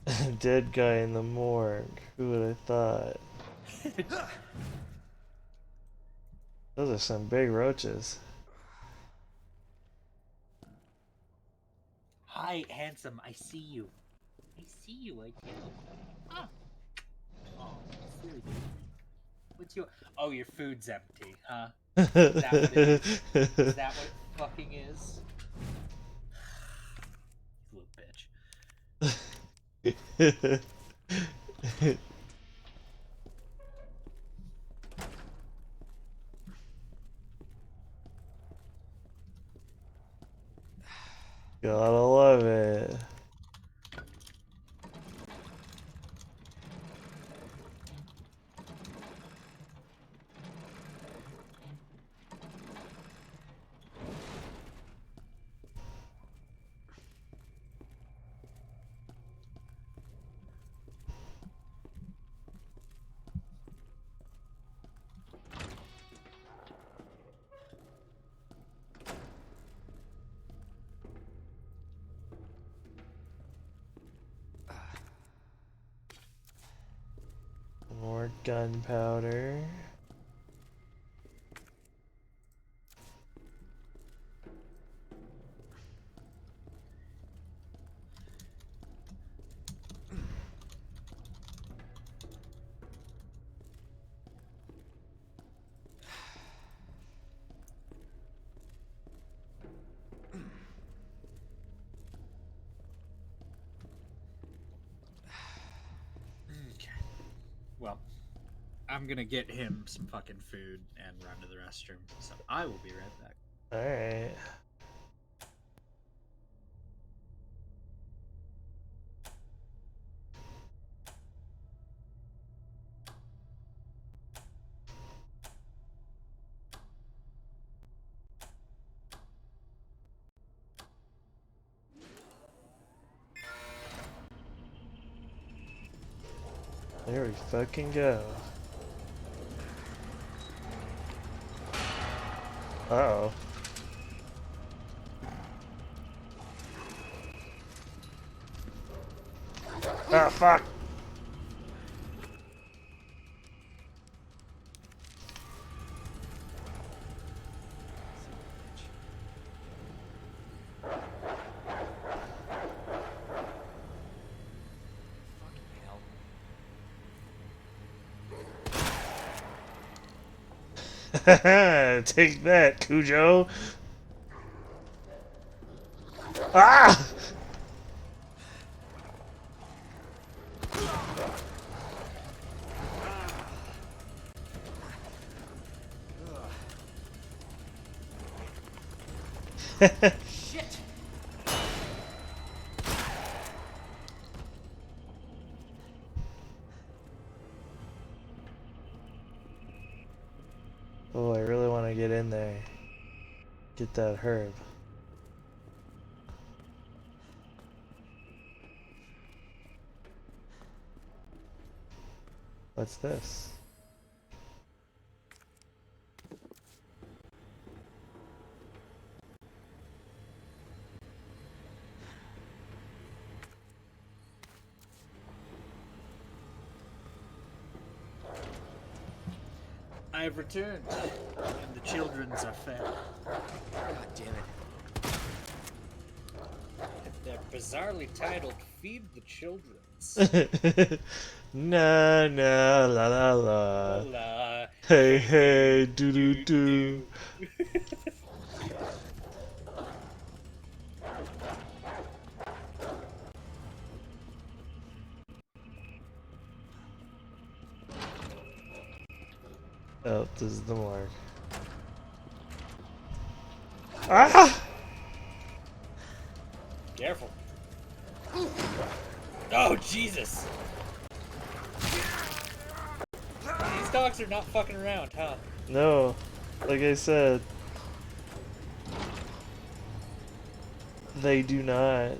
from? Dead guy in the morgue. Who would have thought? Those are some big roaches. Hi, handsome. I see you. I see you. I do. Ah. Oh, silly baby. What's your? Oh, your food's empty, huh? Is that what it is? Is that what it fucking is? You little bitch. Gotta love it. More gunpowder. Okay. Well, I'm gonna get him some fucking food and run to the restroom. So I will be right back. Alright. There we fucking go. Uh-oh. Ah, fuck! Take that, Cujo! Ah! Shit! Get that herb. What's this? I have returned, and the children's are fed. God damn it. They're bizarrely titled "Feed the Children's." Na na la la la. Hola. Hey hey do do do. Oh, this is the mark. Ah! Careful. Oh, Jesus! These dogs are not fucking around, huh? No, like I said, they do not.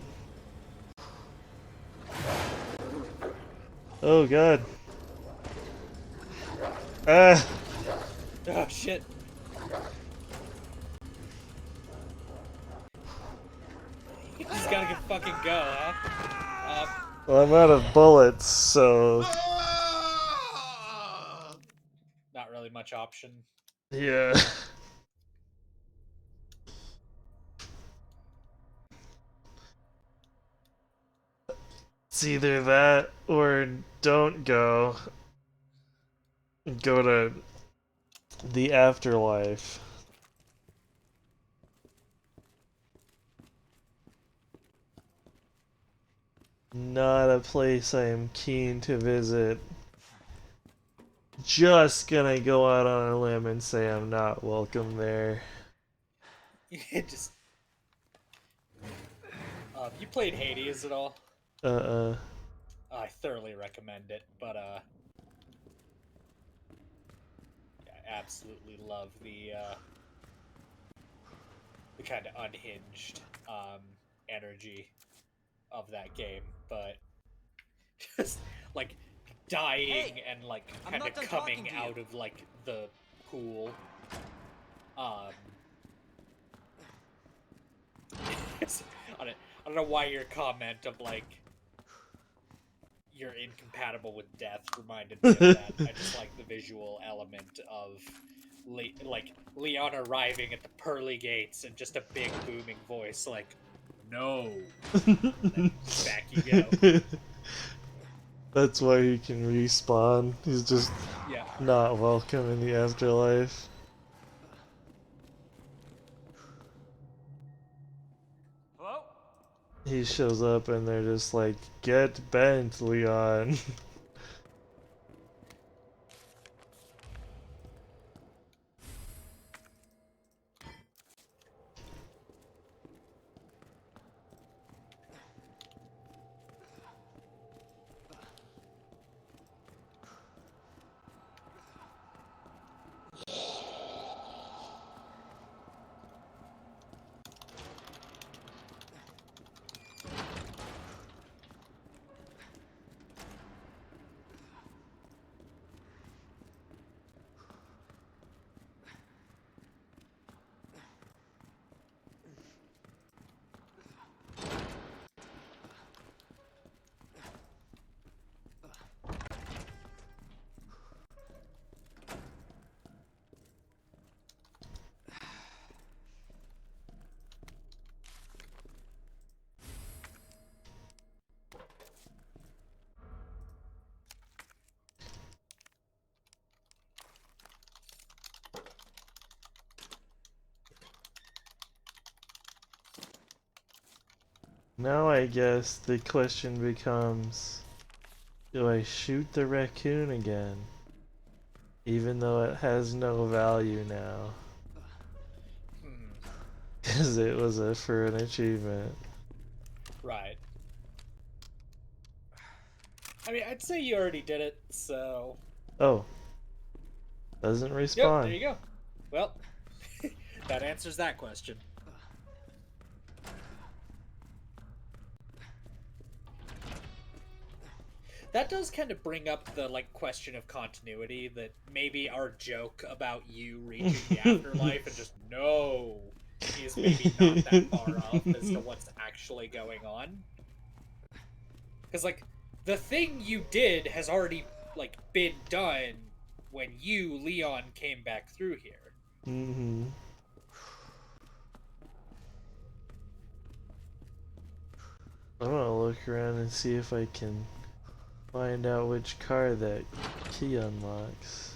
Oh god. Ah! Oh, shit. You just gotta get fucking go, huh? Well, I'm out of bullets, so Not really much option. yeah. It's either that or don't go. Go to the afterlife. Not a place I am keen to visit. Just gonna go out on a limb and say I'm not welcome there. Just. You played Hades at all? I thoroughly recommend it, but I absolutely love the kind of unhinged energy of that game, but just like dying Hey, and like I'm kind not of done coming talking to you. out of like the pool. I don't know why your comment of like you're incompatible with death reminded me of that. I just like the visual element of like Leon arriving at the pearly gates and just a big booming voice like, "No." And then back you go. That's why he can respawn. He's just Yeah. not welcome in the afterlife. Hello? He shows up and they're just like, get bent, Leon. Now I guess the question becomes, do I shoot the raccoon again? Even though it has no value now. Because it was for an achievement. Right. I mean, I'd say you already did it, so... Oh. Doesn't Yep, respawn. there you go. Well, That answers that question. That does kind of bring up the like question of continuity, that maybe our joke about you reaching the afterlife and just no is maybe not that far off as to what's actually going on. Because like the thing you did has already like been done when you, Leon, came back through here. Mm-hmm. I'm gonna look around and see if I can find out which car that key unlocks.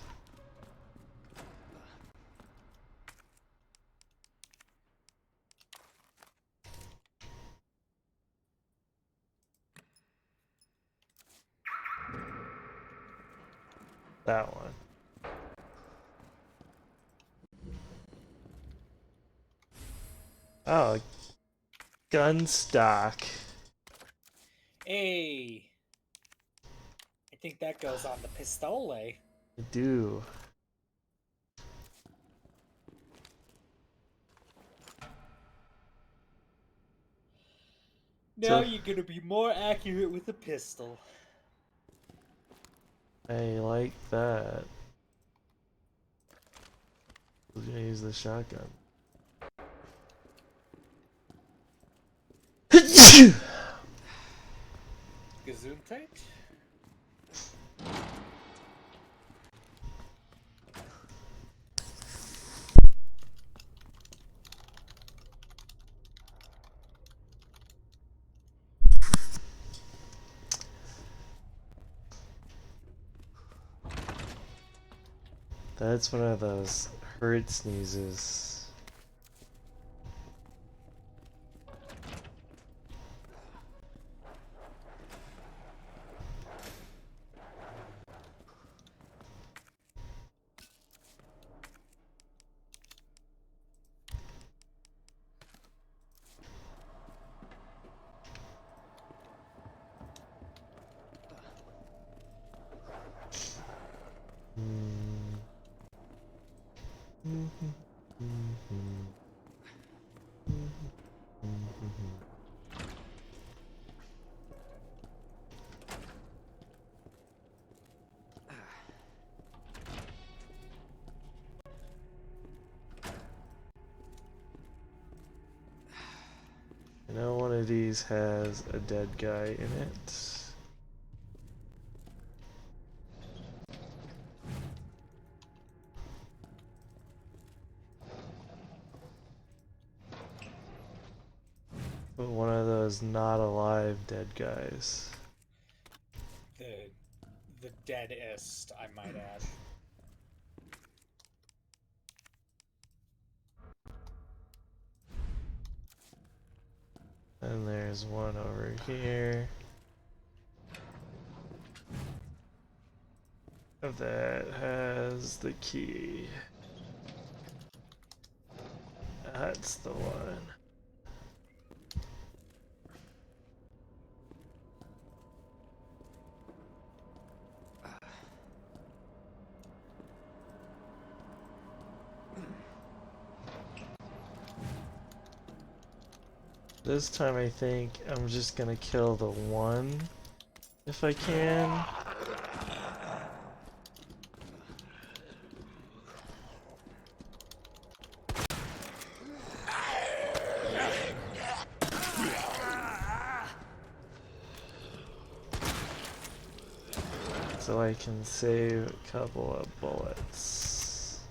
That one. Oh, gun stock. Hey, I think that goes on the pistole. I do. Now you're gonna be more accurate with a pistol. I like that. I was gonna use the shotgun. Gesundheit? That's one of those hurt sneezes. I know one of these has a dead guy in it. But one of those not alive dead guys. The deadest, I might add. And there's one over here. That has the key. That's the one. This time I think I'm just gonna kill the one if I can. So I can save a couple of bullets.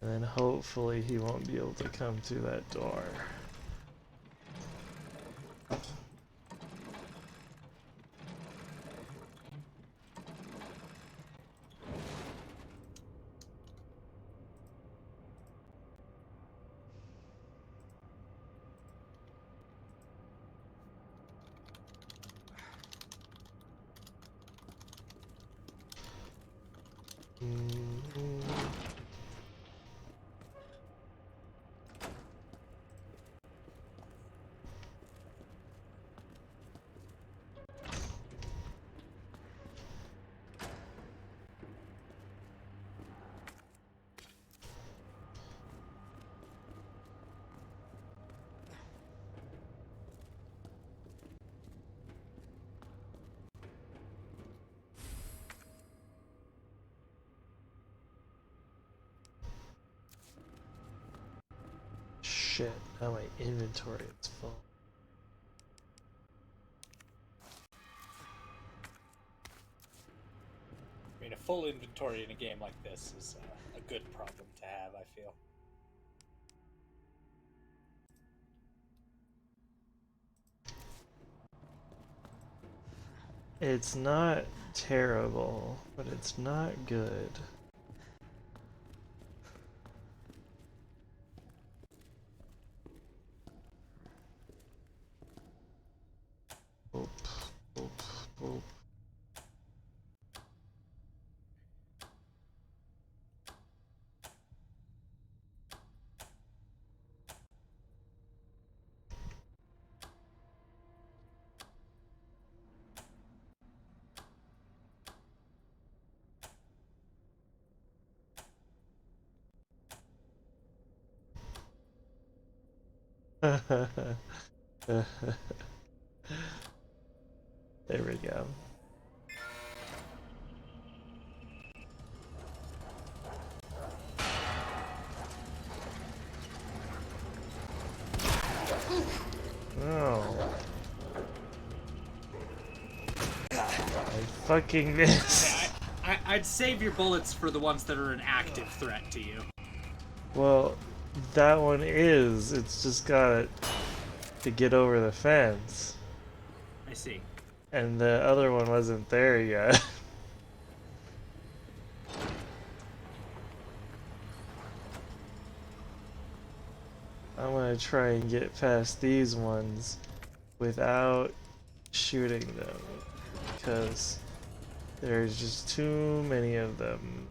And then hopefully he won't be able to come through that door. shit. Now my inventory is full. I mean, a full inventory in a game like this is a good problem to have, I feel. It's not terrible, but it's not good. Boop, boop, boop. There we go. Oh. I fucking missed. I'd save your bullets for the ones that are an active threat to you. Well, that one is. It's just got to get over the fence. I see. And the other one wasn't there yet. I'm gonna try and get past these ones without shooting them, because there's just too many of them.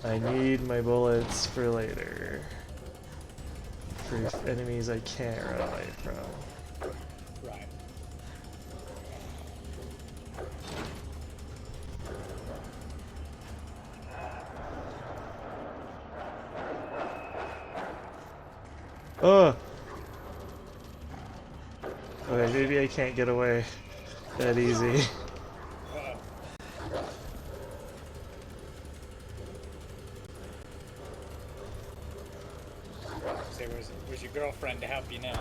I need my bullets for later. For enemies I can't run away from. Right. Oh! Okay, maybe I can't get away that easy. Say, where's your girlfriend to help you now?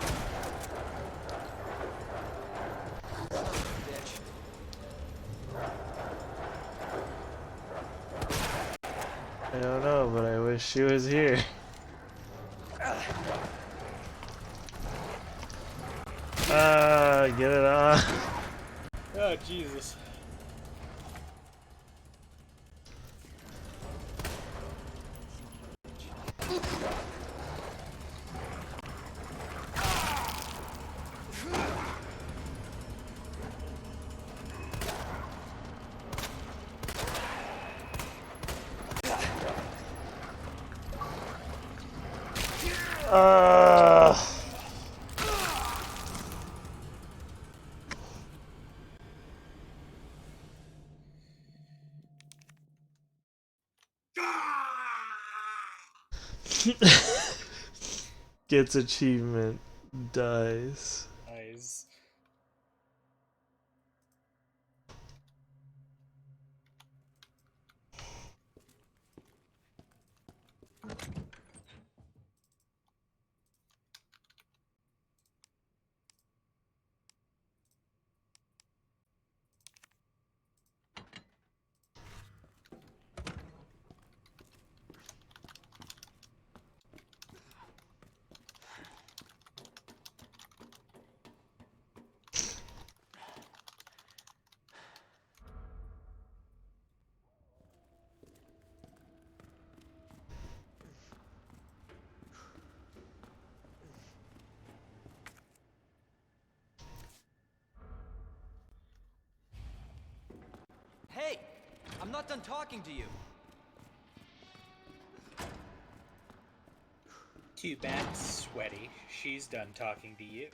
Bitch. I don't know, but I wish she was here. Get it on. Oh, Jesus. Gets achievement, dies. Nice. Hey! I'm not done talking to you. Too bad, Sweaty. She's done talking to you.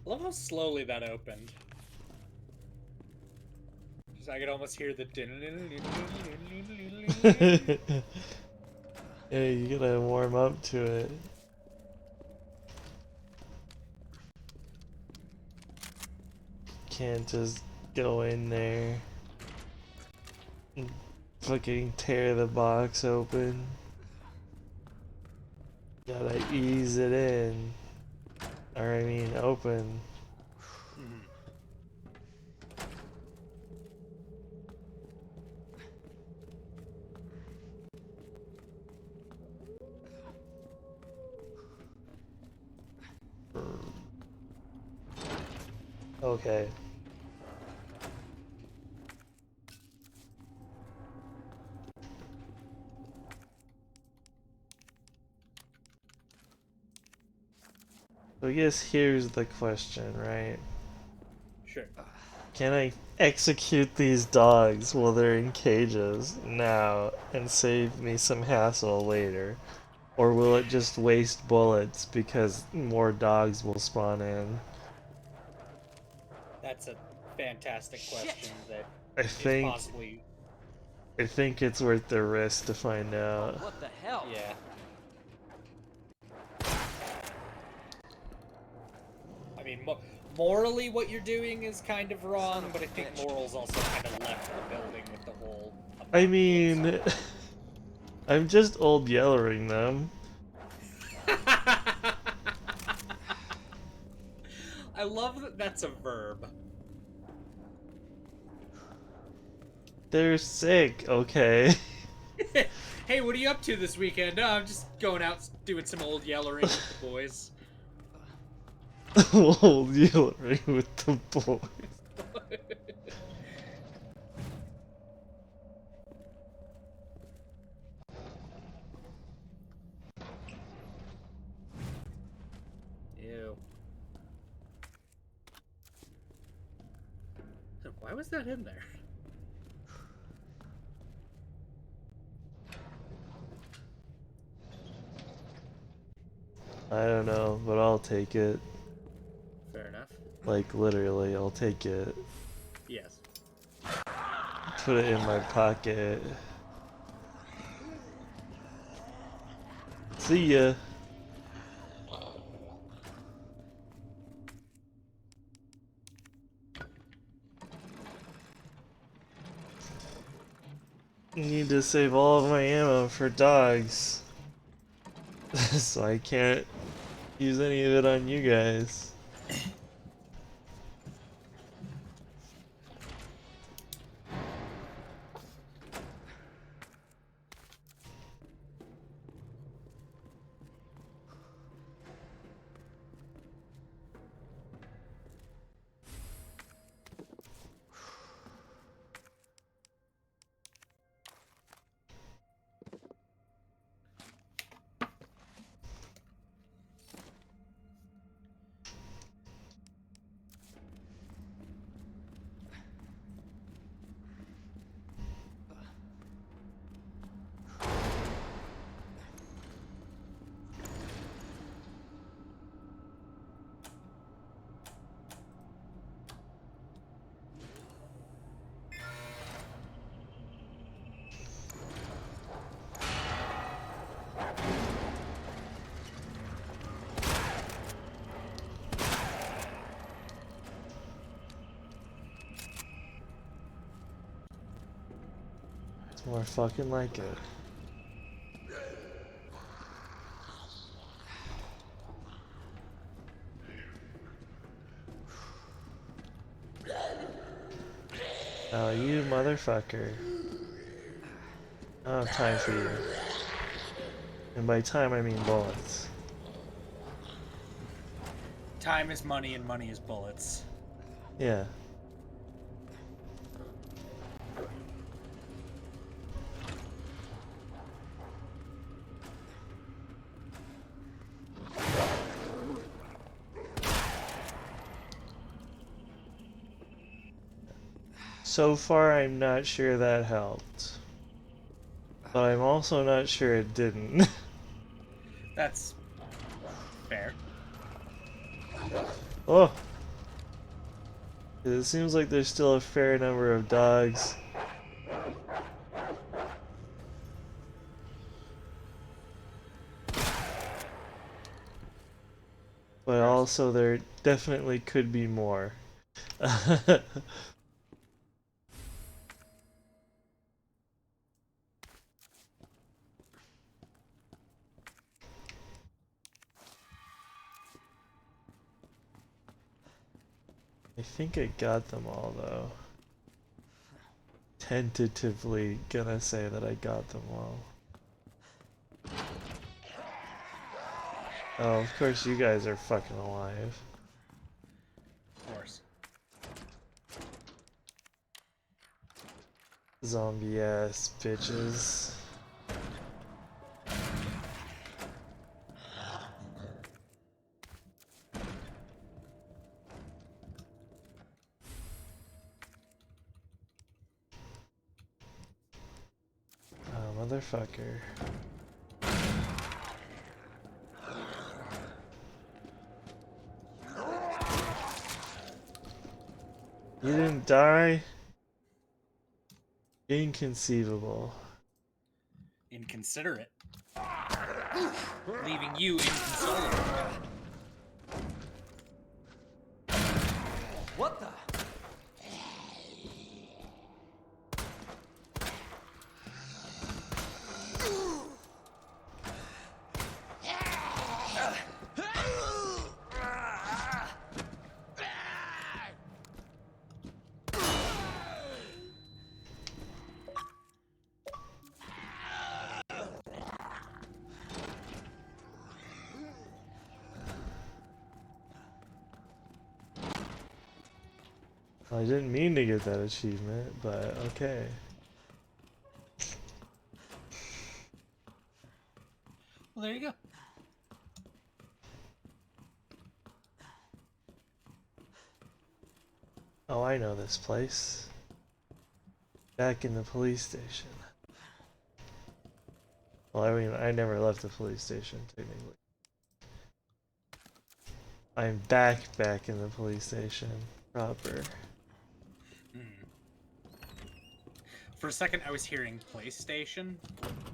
I love how slowly that opened. Just I could almost hear the. Yeah, you gotta warm up to it. Can't just go in there and fucking tear the box open. Gotta ease it in. Or I mean open. Okay. So I guess here's the question, right? Sure. Can I execute these dogs while they're in cages now and save me some hassle later? Or will it just waste bullets because more dogs will spawn in? That's a fantastic question that I is think possibly. I think it's worth the risk to find out. What the hell? Yeah. I mean, morally, what you're doing is kind of wrong, but I think morals also kind of left the building with the whole. I mean, I'm just old yellering them. I love that that's a verb. They're sick, okay? Hey, what are you up to this weekend? I'm just going out doing some old yellering with the boys. Old yellering with the boys. Ew. Why was that in there? I don't know, but I'll take it. Fair enough. Like, literally, I'll take it. Yes. Put it in my pocket. See ya. Need to save all of my ammo for dogs. So I can't use any of it on you guys. It's more fucking like it. Oh, you motherfucker. I don't have time for you. And by time, I mean bullets. Time is money and money is bullets. Yeah. So far, I'm not sure that helped. But I'm also not sure it didn't. That's fair. Oh, It seems like there's still a fair number of dogs. But also there definitely could be more. I think I got them all though. Tentatively gonna say that I got them all. Oh, of course you guys are fucking alive. Of course. Zombie ass bitches. Oh, motherfucker. You didn't die? Inconceivable. Inconsiderate. Leaving you inconsolable. What the? I didn't mean to get that achievement, but okay. Well, there you go. Oh, I know this place. Back in the police station. Well, I mean, I never left the police station, technically. I'm back in the police station, proper. For a second, I was hearing PlayStation.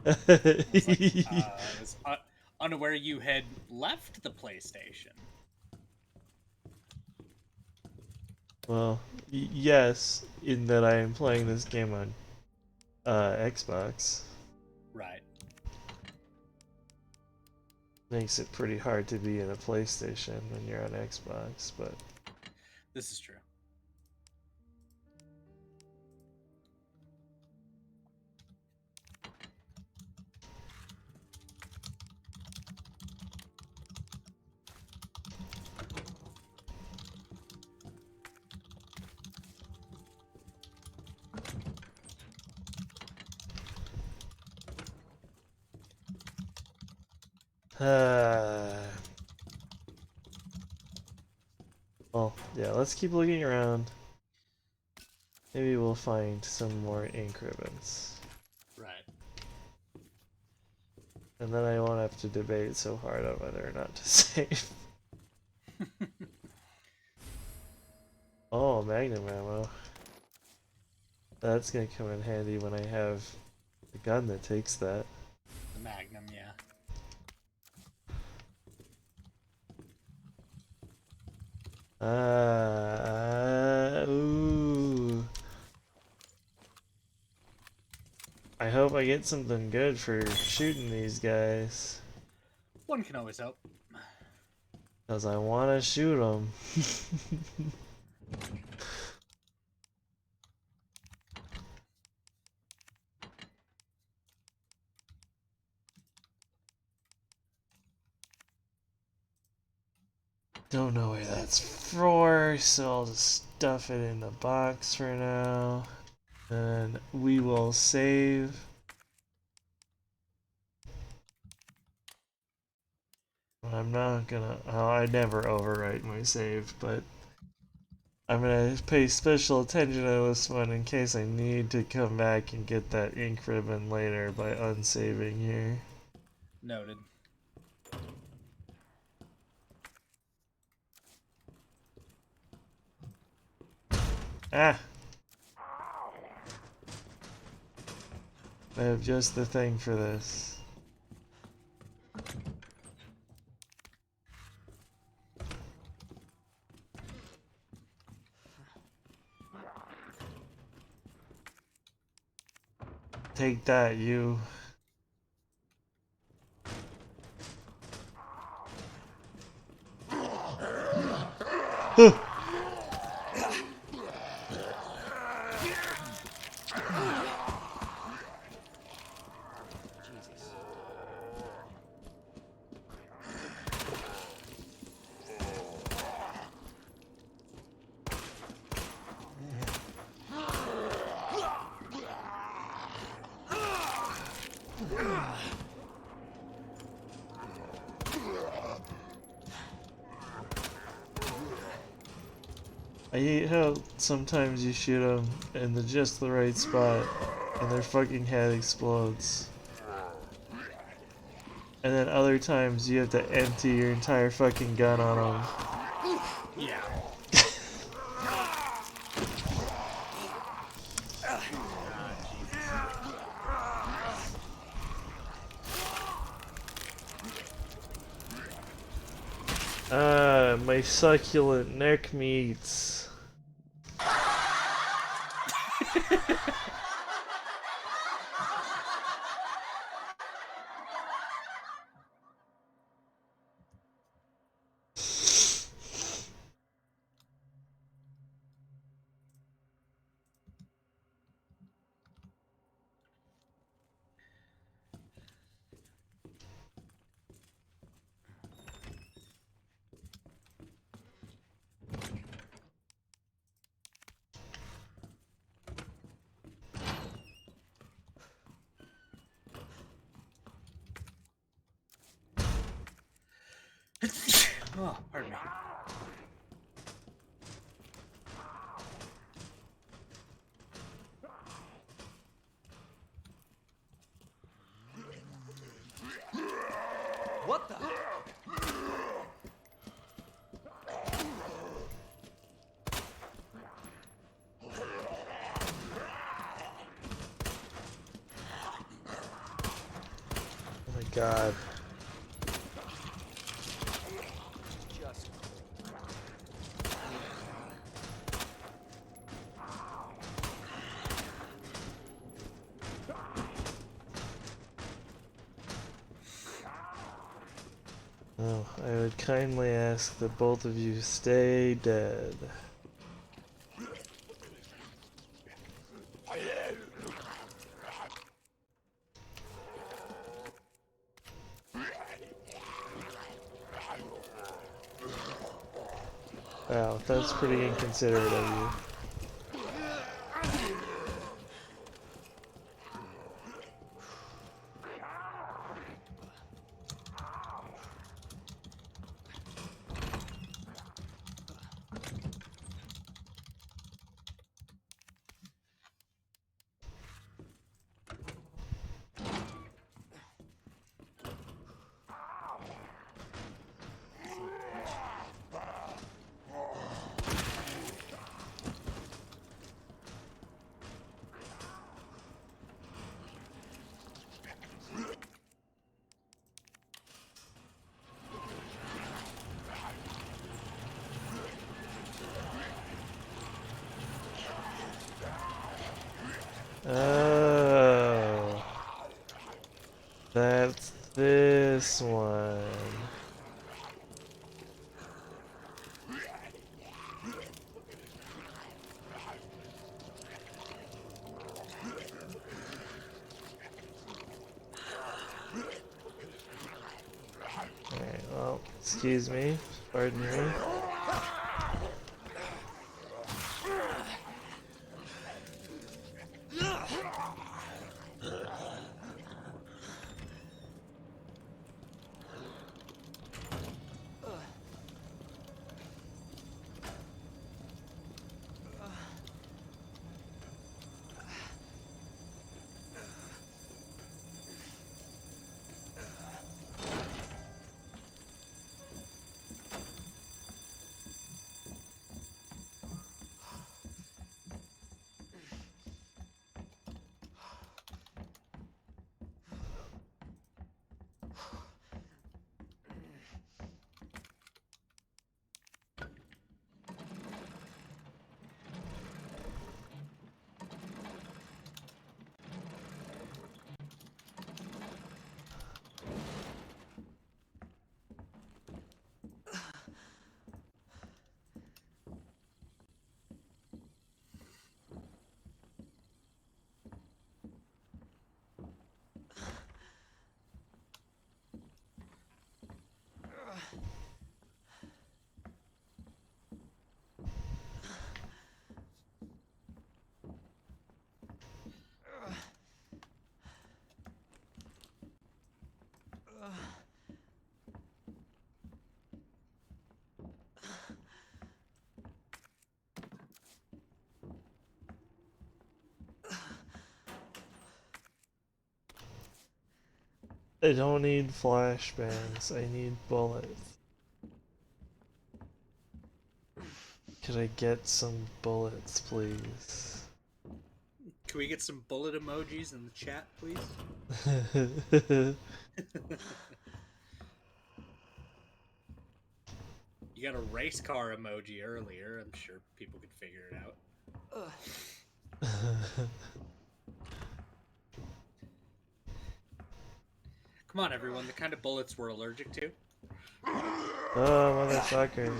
Well, I was unaware you had left the PlayStation. yes, in that I am playing this game on Xbox. Right. Makes it pretty hard to be in a PlayStation when you're on Xbox, but This is true. well, yeah, let's keep looking around. Maybe we'll find some more ink ribbons. Right. And then I won't have to debate so hard on whether or not to save. Oh, magnum ammo. That's gonna come in handy when I have a gun that takes that. The Magnum, yeah. Ooh. I hope I get something good for shooting these guys. One can always hope. Because I want to shoot them. Don't know where that's for, so I'll just stuff it in the box for now. And we will save. I'm not gonna. Oh, I never overwrite my save, but I'm gonna pay special attention to this one in case I need to come back and get that ink ribbon later by unsaving here. Noted. Ah! I have just the thing for this. Take that, you. I hate how sometimes you shoot them in just the right spot and their fucking head explodes. And then other times you have to empty your entire fucking gun on them. Yeah. Ah, my succulent neck meats. Oh, pardon me. What the? Oh my god. Just Oh, I would kindly ask that both of you stay dead. Wow, that's pretty inconsiderate of you. Oh, that's this one. Alright, well, excuse me, pardon me. I don't need flashbangs, I need bullets. Could I get some bullets, please? Can we get some bullet emojis in the chat, please? You got a race car emoji earlier. I'm sure people could figure it out. Come on, everyone. The kind of bullets we're allergic to. Oh, motherfucker.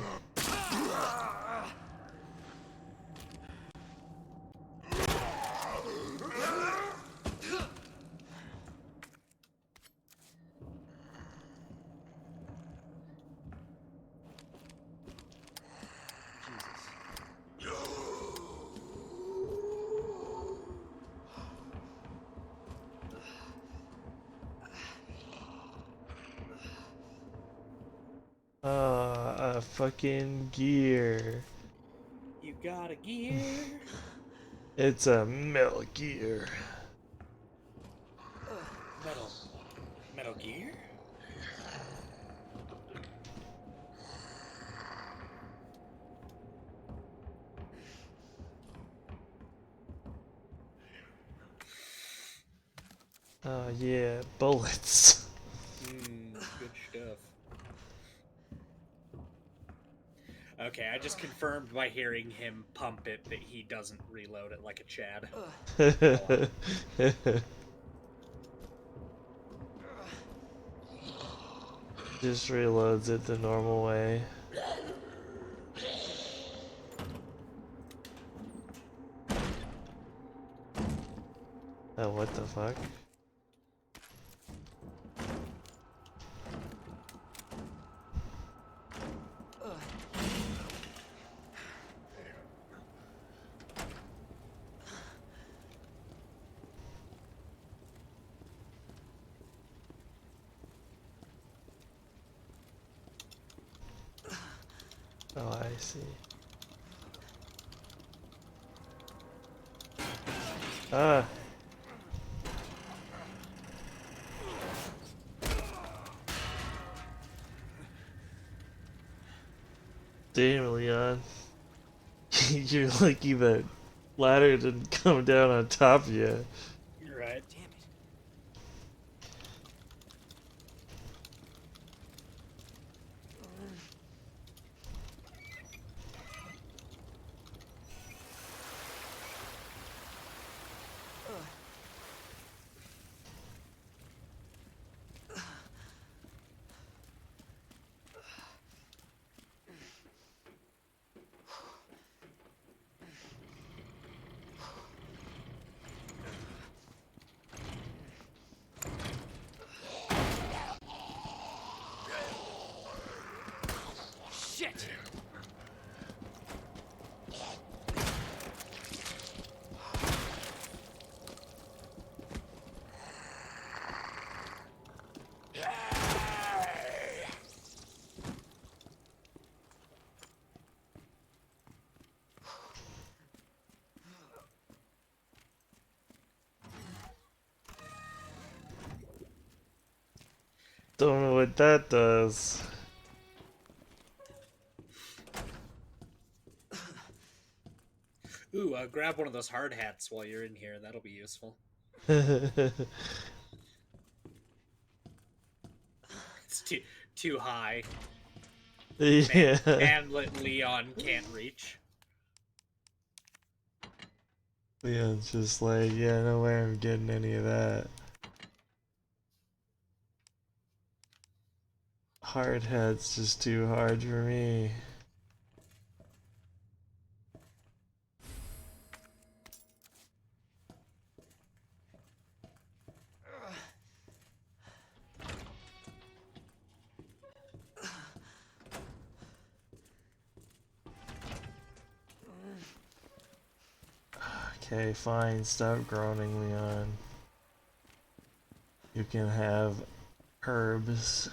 A fucking gear. You got a gear. It's a Metal Gear. Metal Gear? Oh yeah, bullets. Good stuff. Okay, I just confirmed by hearing him pump it that he doesn't reload it like a Chad. Just reloads it the normal way. Oh, what the fuck? Oh, I see. Ah! Damn, Leon. You're lucky that ladder didn't come down on top of you. You're right. Damn it. Shit! Don't know what that does. Ooh, grab one of those hard hats while you're in here. That'll be useful. It's too high. Yeah. And Leon can't reach. Leon's just like, yeah, no way I'm getting any of that. Hard hat's just too hard for me. Okay, fine, stop groaning, Leon. You can have herbs.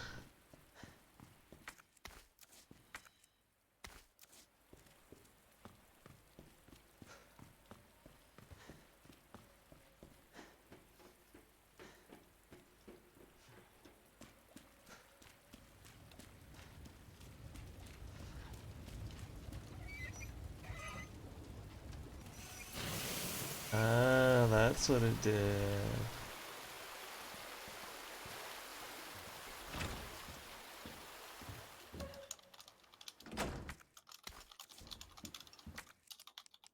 Ah, that's what it did.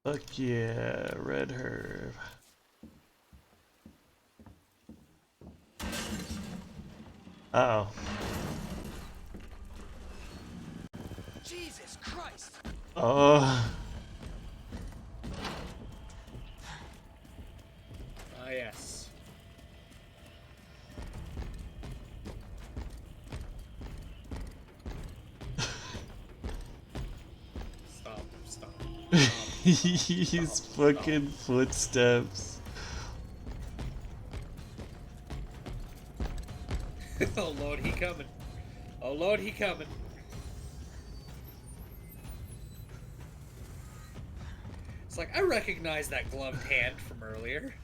Fuck yeah, red herb. Uh oh. Jesus Christ! Oh. Ah, yes. Stop, stop. He's fucking footsteps. Oh Lord, he coming. Oh Lord, he coming. It's like, I recognize that gloved hand from earlier.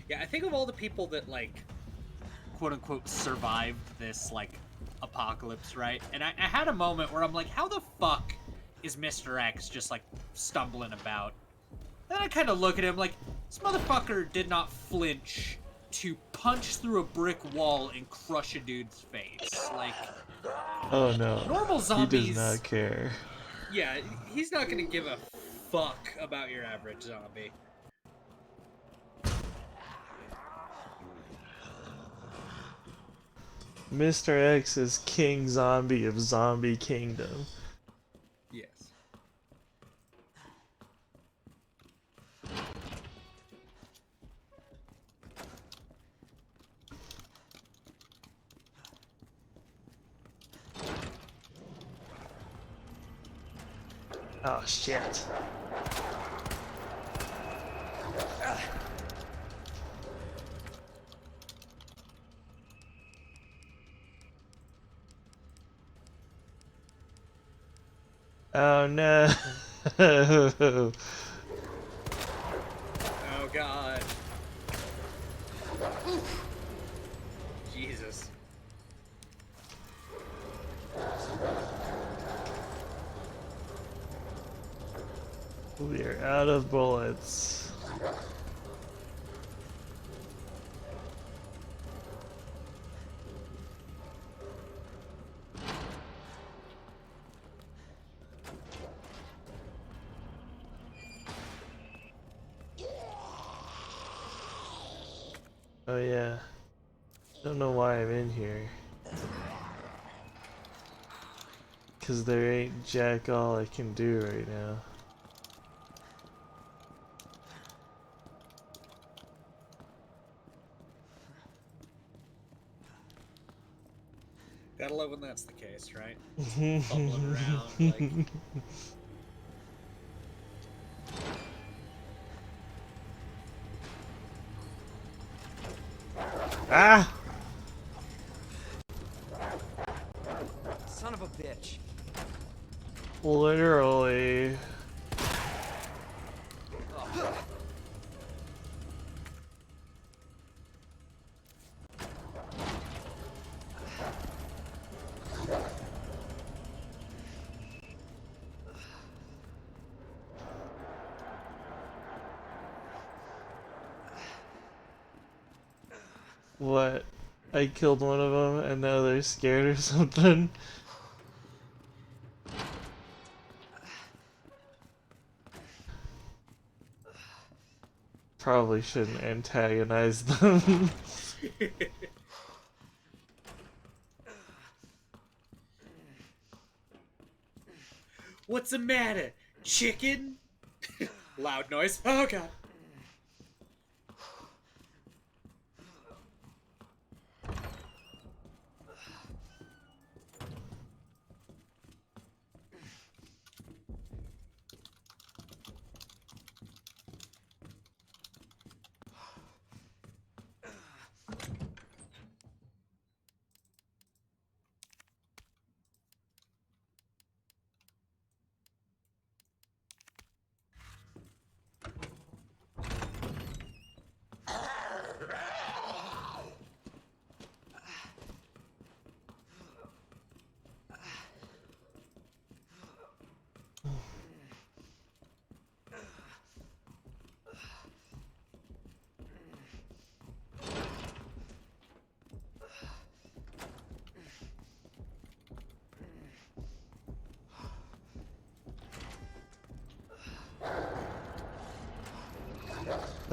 Yeah, I think of all the people that, like, quote-unquote survived this, like, apocalypse, right? And I had a moment where I'm like, how the fuck is Mr. X just, like, stumbling about? Then I kind of look at him like, this motherfucker did not flinch to punch through a brick wall and crush a dude's face. Like, Oh no. normal He does zombies... not care. Yeah, he's not gonna give a fuck about your average zombie. Mr. X is King Zombie of Zombie Kingdom. Yes. Oh shit. Oh no. Oh god. Jesus. We are out of bullets. Oh yeah. Don't know why I'm in here. Cause there ain't jack all I can do right now. Gotta love when that's the case, right? Fumbling around, like... Ah! Son of a bitch. Literally. What? I killed one of them and now they're scared or something? Probably shouldn't antagonize them. What's the matter? Chicken? Loud noise. Oh god.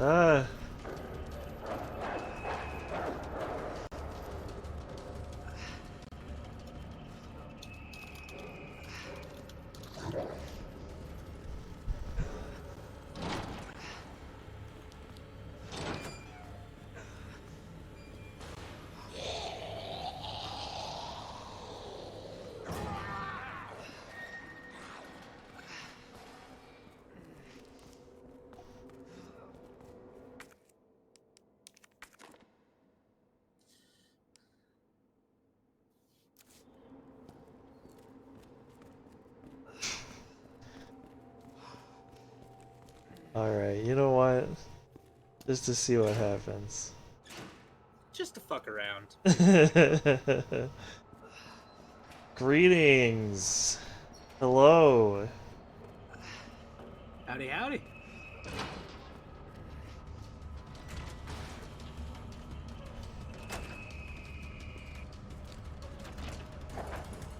Ah. Alright, you know what? Just to see what happens. Just to fuck around. Greetings! Hello! Howdy, howdy.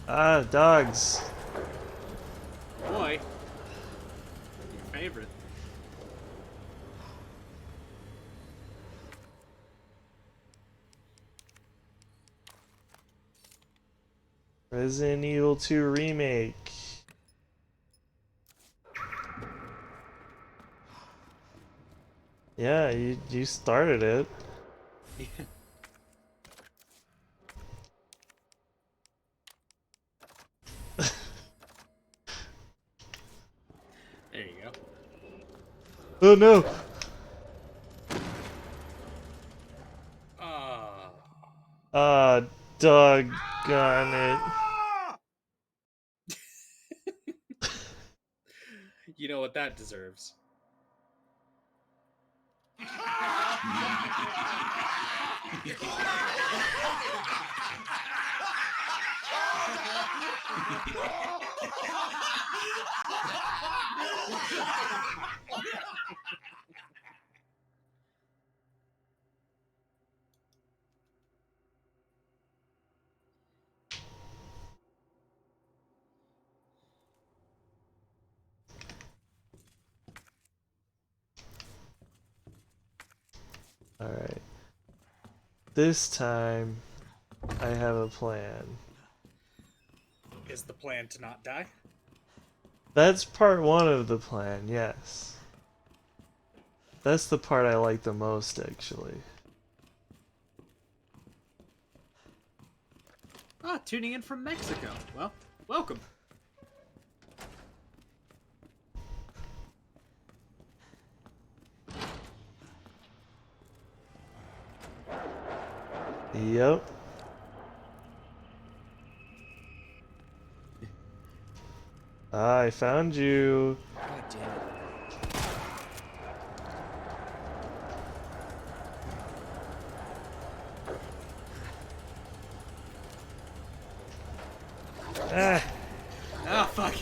Ah, dogs! Boy. Your favorite. Resident Evil 2 Remake. Yeah, you started it. There you go. Oh no! Ah. Ah, doggone it. You know what that deserves. Alright. This time, I have a plan. Is the plan to not die? That's part one of the plan, yes. That's the part I like the most, actually. Ah, tuning in from Mexico. Well, welcome. Yep. Ah, I found you. God damn it. Ah! Ah, fuck.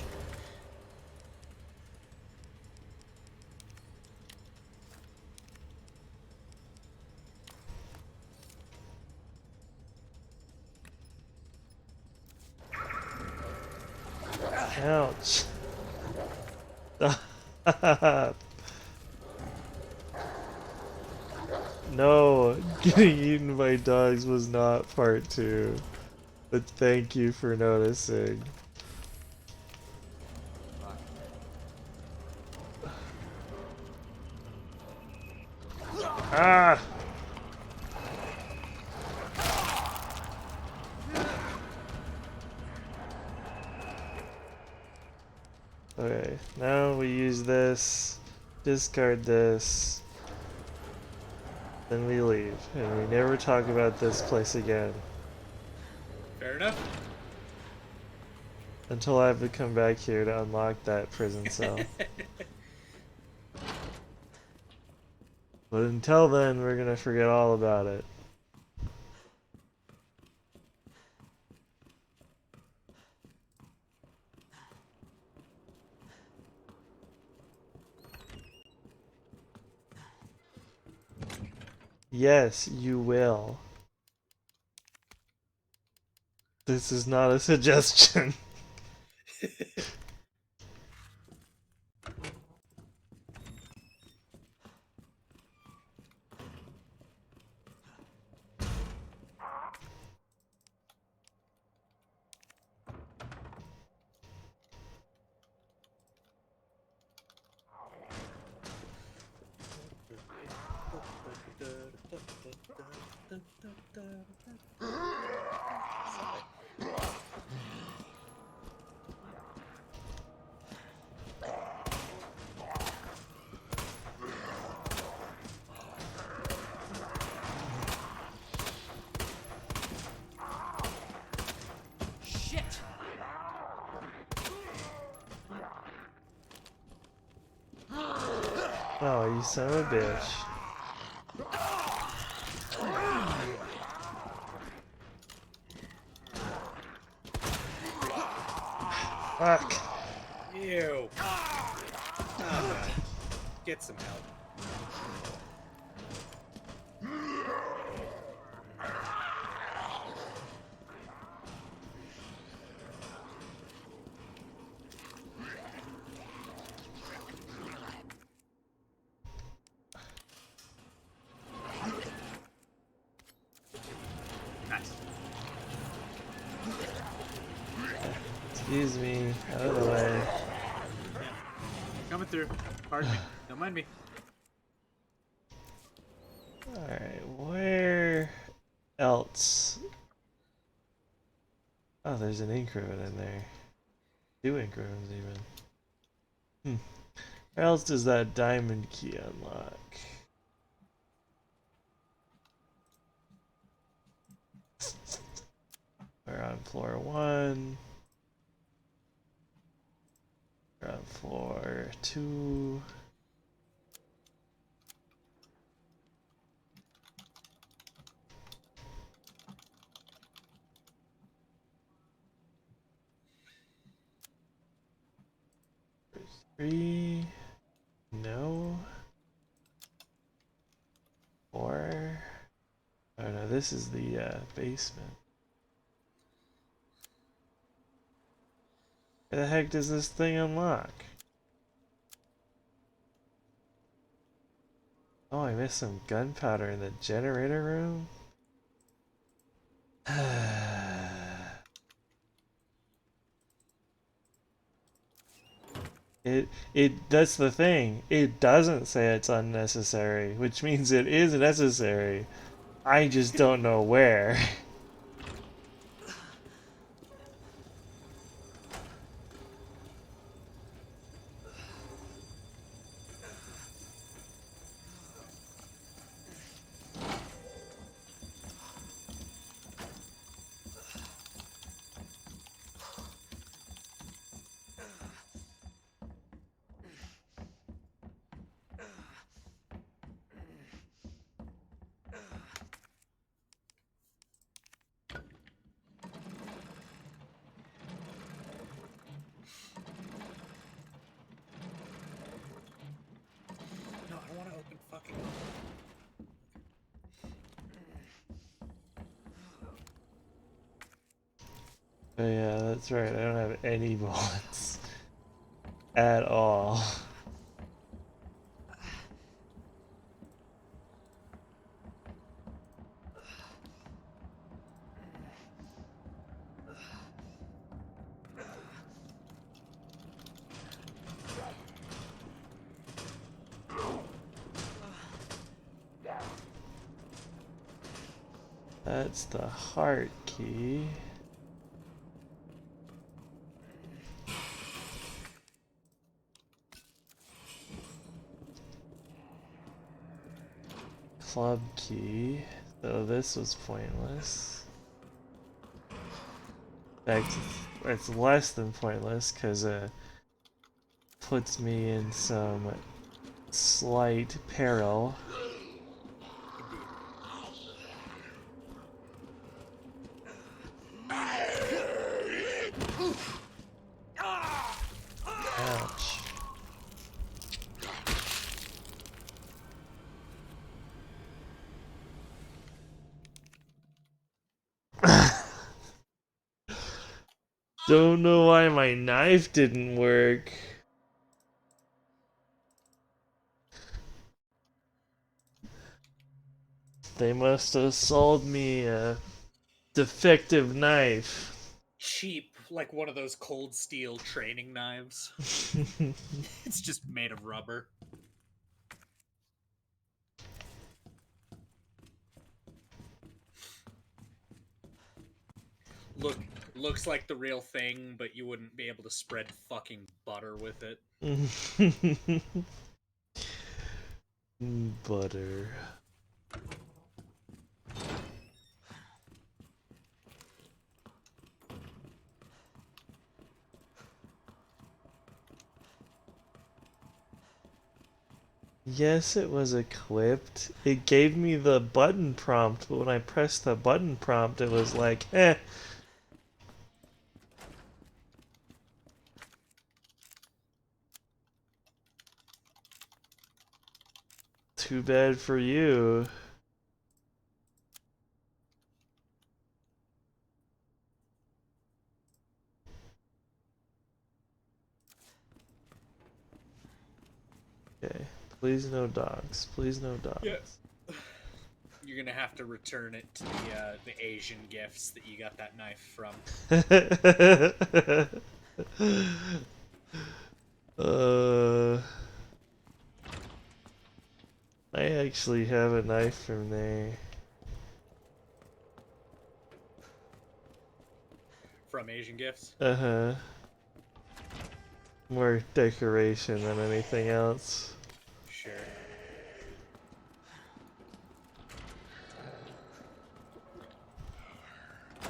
Ouch. No, getting eaten by dogs was not part two. But thank you for noticing. Ah! Okay, now we use this, discard this, then we leave, and we never talk about this place again. Fair enough. Until I have to come back here to unlock that prison cell. But until then, we're gonna forget all about it. Yes, you will. This is not a suggestion. Shit! Oh, you son of a bitch. Fuck. Ew. Oh no. Get some help. Nice. Excuse me. Out of the way. Yeah. Coming through. Pardon me. Don't mind me. Alright, where else? Oh, there's an ink ribbon in there. 2 ink ribbons even. Where else does that diamond key unlock? We're on floor 1. We're on floor 2. There's 3. No. 4. Oh no, this is the basement. Where the heck does this thing unlock? Oh, I missed some gunpowder in the generator room? That's the thing. It doesn't say it's unnecessary, which means it is necessary. I just don't know where. No, I want to open fucking. But yeah, that's right. I don't have any bullets at all. That's the heart key. Club key. So this was pointless. In fact, it's less than pointless because it puts me in some slight peril. Ouch. Don't know why my knife didn't work. They must have sold me a defective knife. Cheap, like one of those cold steel training knives. It's just made of rubber. looks like the real thing, but you wouldn't be able to spread fucking butter with it. Butter. Yes, it was equipped. It gave me the button prompt, but when I pressed the button prompt, it was like, eh. Too bad for you. Okay. Please no dogs. Please no dogs. Yeah. You're gonna have to return it to the Asian gifts that you got that knife from. I actually have a knife from there. From Asian gifts? Uh-huh. More decoration than anything else. Sure. I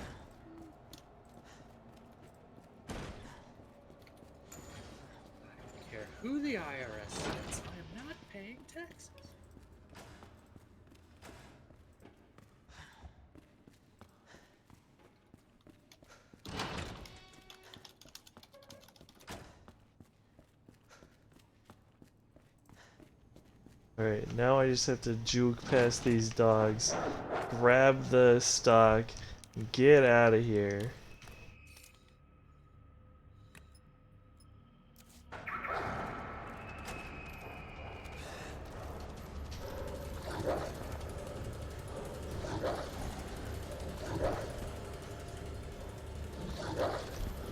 don't care who the IRS says, I am not paying taxes. Alright, now I just have to juke past these dogs, grab the stock, get out of here.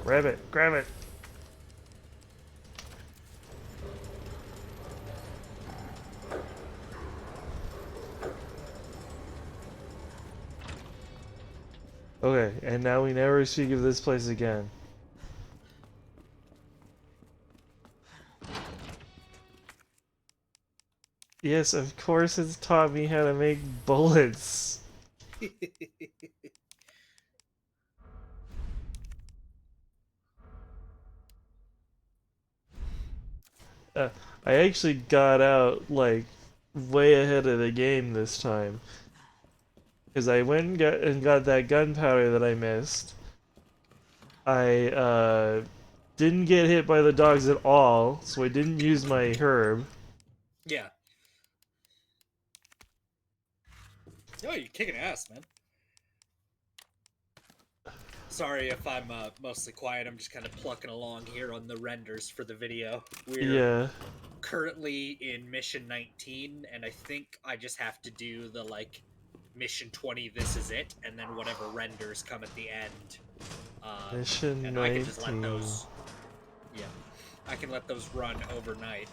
Grab it, grab it. Okay, and now we never speak of this place again. Yes, of course it's taught me how to make bullets. I actually got out, like, way ahead of the game this time. Because I went and got that gunpowder that I missed. I didn't get hit by the dogs at all, so I didn't use my herb. Yeah. Yo, you're kicking ass, man. Sorry if I'm mostly quiet. I'm just kind of plucking along here on the renders for the video. We're Yeah. currently in mission 19, and I think I just have to do the, like, mission 20, this is it, and then whatever renders come at the end. Mission and 19. I can just let those... Yeah. I can let those run overnight.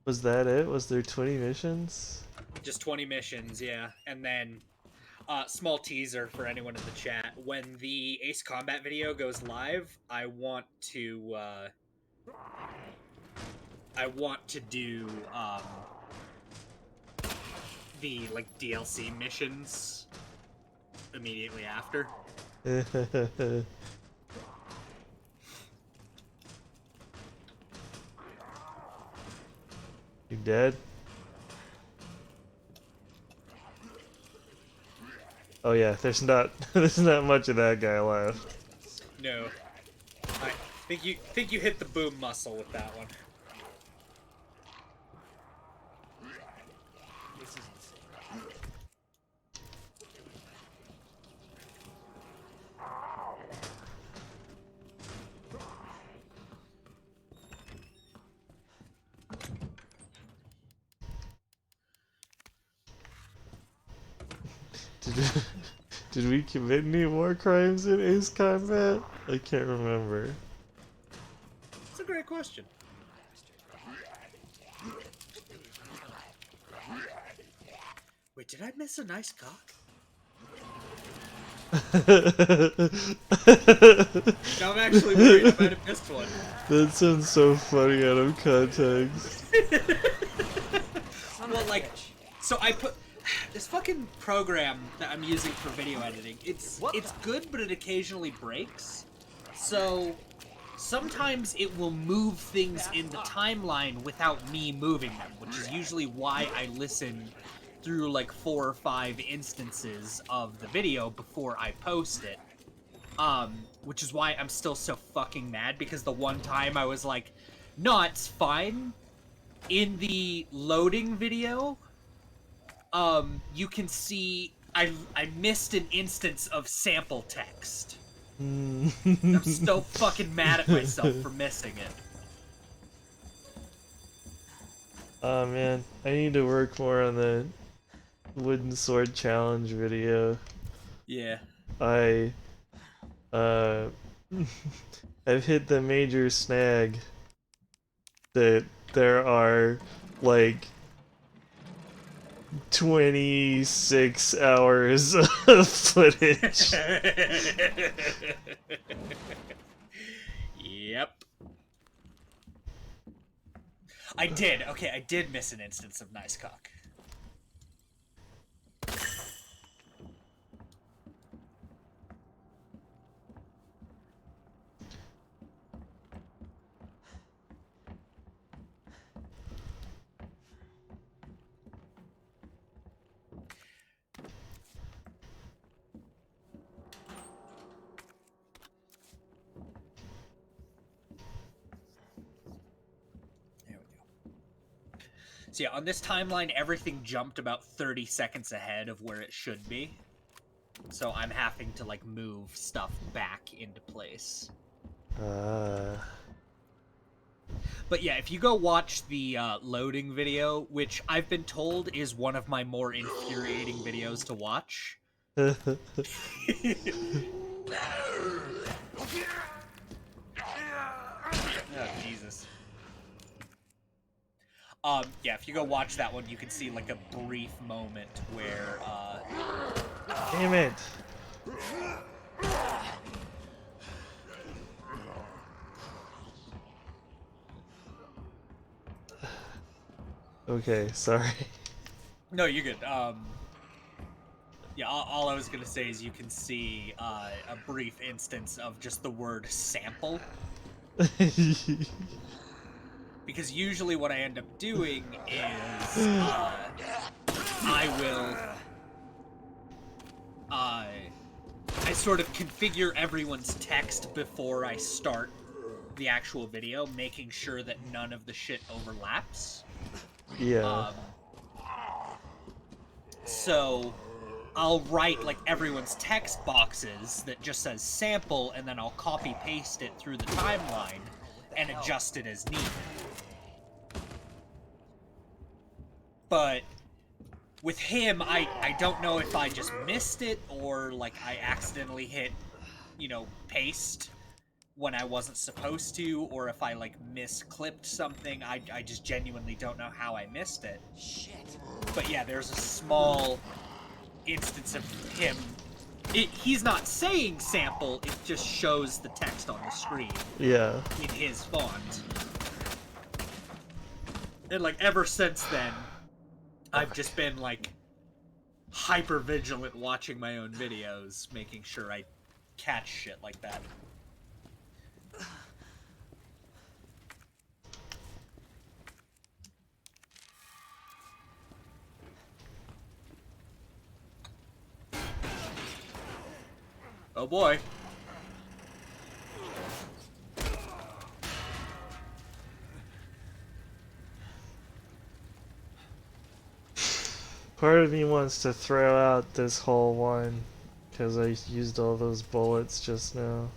Was that it? Was there 20 missions? Just 20 missions, yeah. And then... small teaser for anyone in the chat. When the Ace Combat video goes live, I want to do the, like, DLC missions immediately after. You dead? Oh yeah, there's not much of that guy left. No. I think you hit the boom muscle with that one. This is insane. Did we commit any war crimes in Ace Combat? I can't remember. It's a great question. Wait, did I miss a nice cock? Now I'm actually worried I might have missed one. That sounds so funny out of context. Well, like, so I put this fucking program that I'm using for video editing. It's good, but it occasionally breaks. So sometimes it will move things in the timeline without me moving them, which is usually why I listen through like 4 or 5 instances of the video before I post it. Which is why I'm still so fucking mad, because the one time I was like, no, it's fine. In the loading video, you can see I missed an instance of sample text. I'm so fucking mad at myself for missing it. Oh man, I need to work more on the wooden sword challenge video. Yeah. I I've hit the major snag that there are like 26 hours of footage. Yep. I did miss an instance of nice cock. There we go. So yeah, on this timeline, everything jumped about 30 seconds ahead of where it should be. So I'm having to, like, move stuff back into place. But yeah, if you go watch the loading video, which I've been told is one of my more infuriating videos to watch. Oh, Jesus. Yeah, if you go watch that one, you can see, like, a brief moment where, Damn it. Okay, sorry. No, you're good. Yeah, all I was gonna say is you can see a brief instance of just the word sample. Because usually what I end up doing is I sort of configure everyone's text before I start the actual video, making sure that none of the shit overlaps. Yeah. So I'll write like everyone's text boxes that just says sample, and then I'll copy paste it through the timeline and adjust it as needed. But with him, I don't know if I just missed it or like I accidentally hit, you know, paste when I wasn't supposed to, or if I like misclipped something. I just genuinely don't know how I missed it. Shit. But yeah, there's a small instance of him. He's not saying sample, it just shows the text on the screen. Yeah. In his font. And like ever since then, I've just been like hyper vigilant watching my own videos, making sure I catch shit like that. Oh boy. Part of me wants to throw out this whole one because I used all those bullets just now.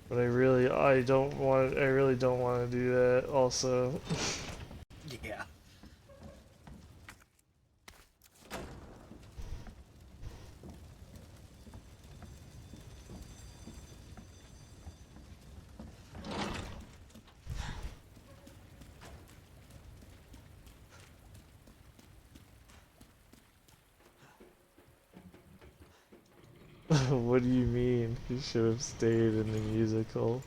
But I really don't want to do that also. Yeah. What do you mean? He should have stayed in the musical.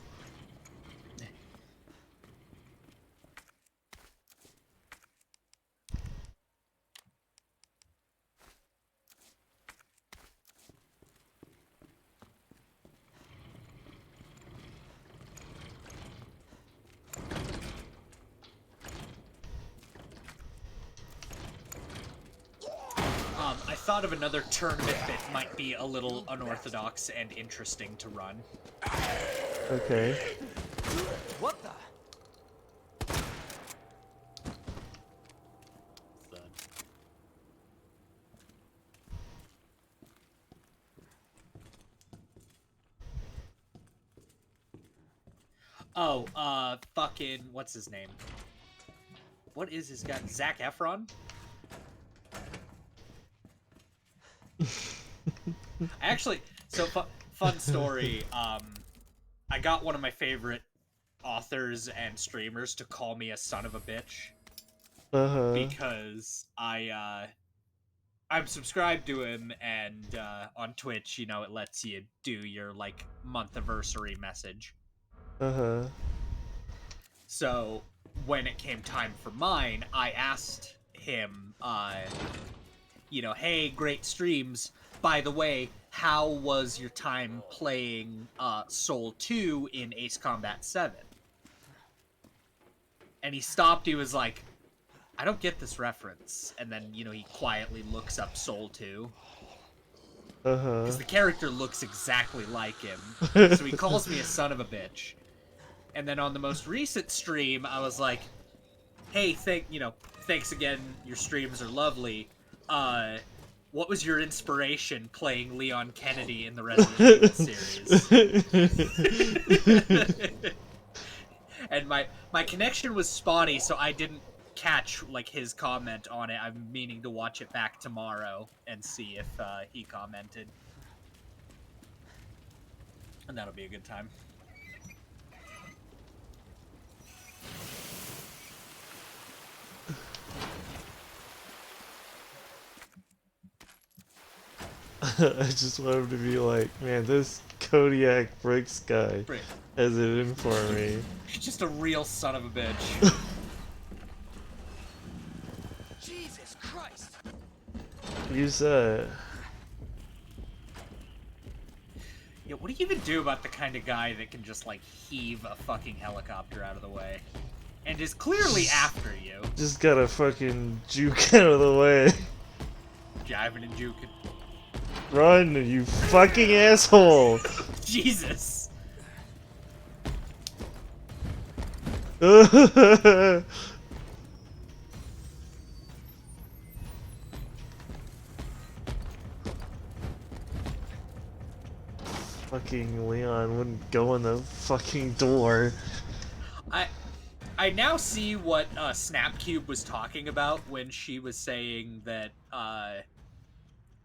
I thought of another tournament that might be a little unorthodox and interesting to run. Okay. What the? Oh, fucking, what's his name? What is his guy? Zac Efron? Actually, so fun story. I got one of my favorite authors and streamers to call me a son of a bitch because I'm subscribed to him, and on Twitch, you know, it lets you do your like month anniversary message. So when it came time for mine, I asked him, you know, hey, great streams. By the way, how was your time playing Soul 2 in Ace Combat 7? And he stopped, he was like, I don't get this reference. And then, you know, he quietly looks up Soul 2. Because the character looks exactly like him. So he calls me a son of a bitch. And then on the most recent stream, I was like, hey, thanks again, your streams are lovely. What was your inspiration playing Leon Kennedy in the Resident Evil series? And my connection was spotty, so I didn't catch like his comment on it. I'm meaning to watch it back tomorrow and see if he commented. And that'll be a good time. I just want him to be like, man, this KodiakBrick guy has it in for me. He's just a real son of a bitch. Jesus Christ! You said. Yeah, what do you even do about the kind of guy that can just, like, heave a fucking helicopter out of the way? And is clearly after you. Just gotta fucking juke out of the way. Jiving and juking. Run, you fucking asshole! Jesus! Fucking Leon wouldn't go in the fucking door. I now see what Snapcube was talking about when she was saying that,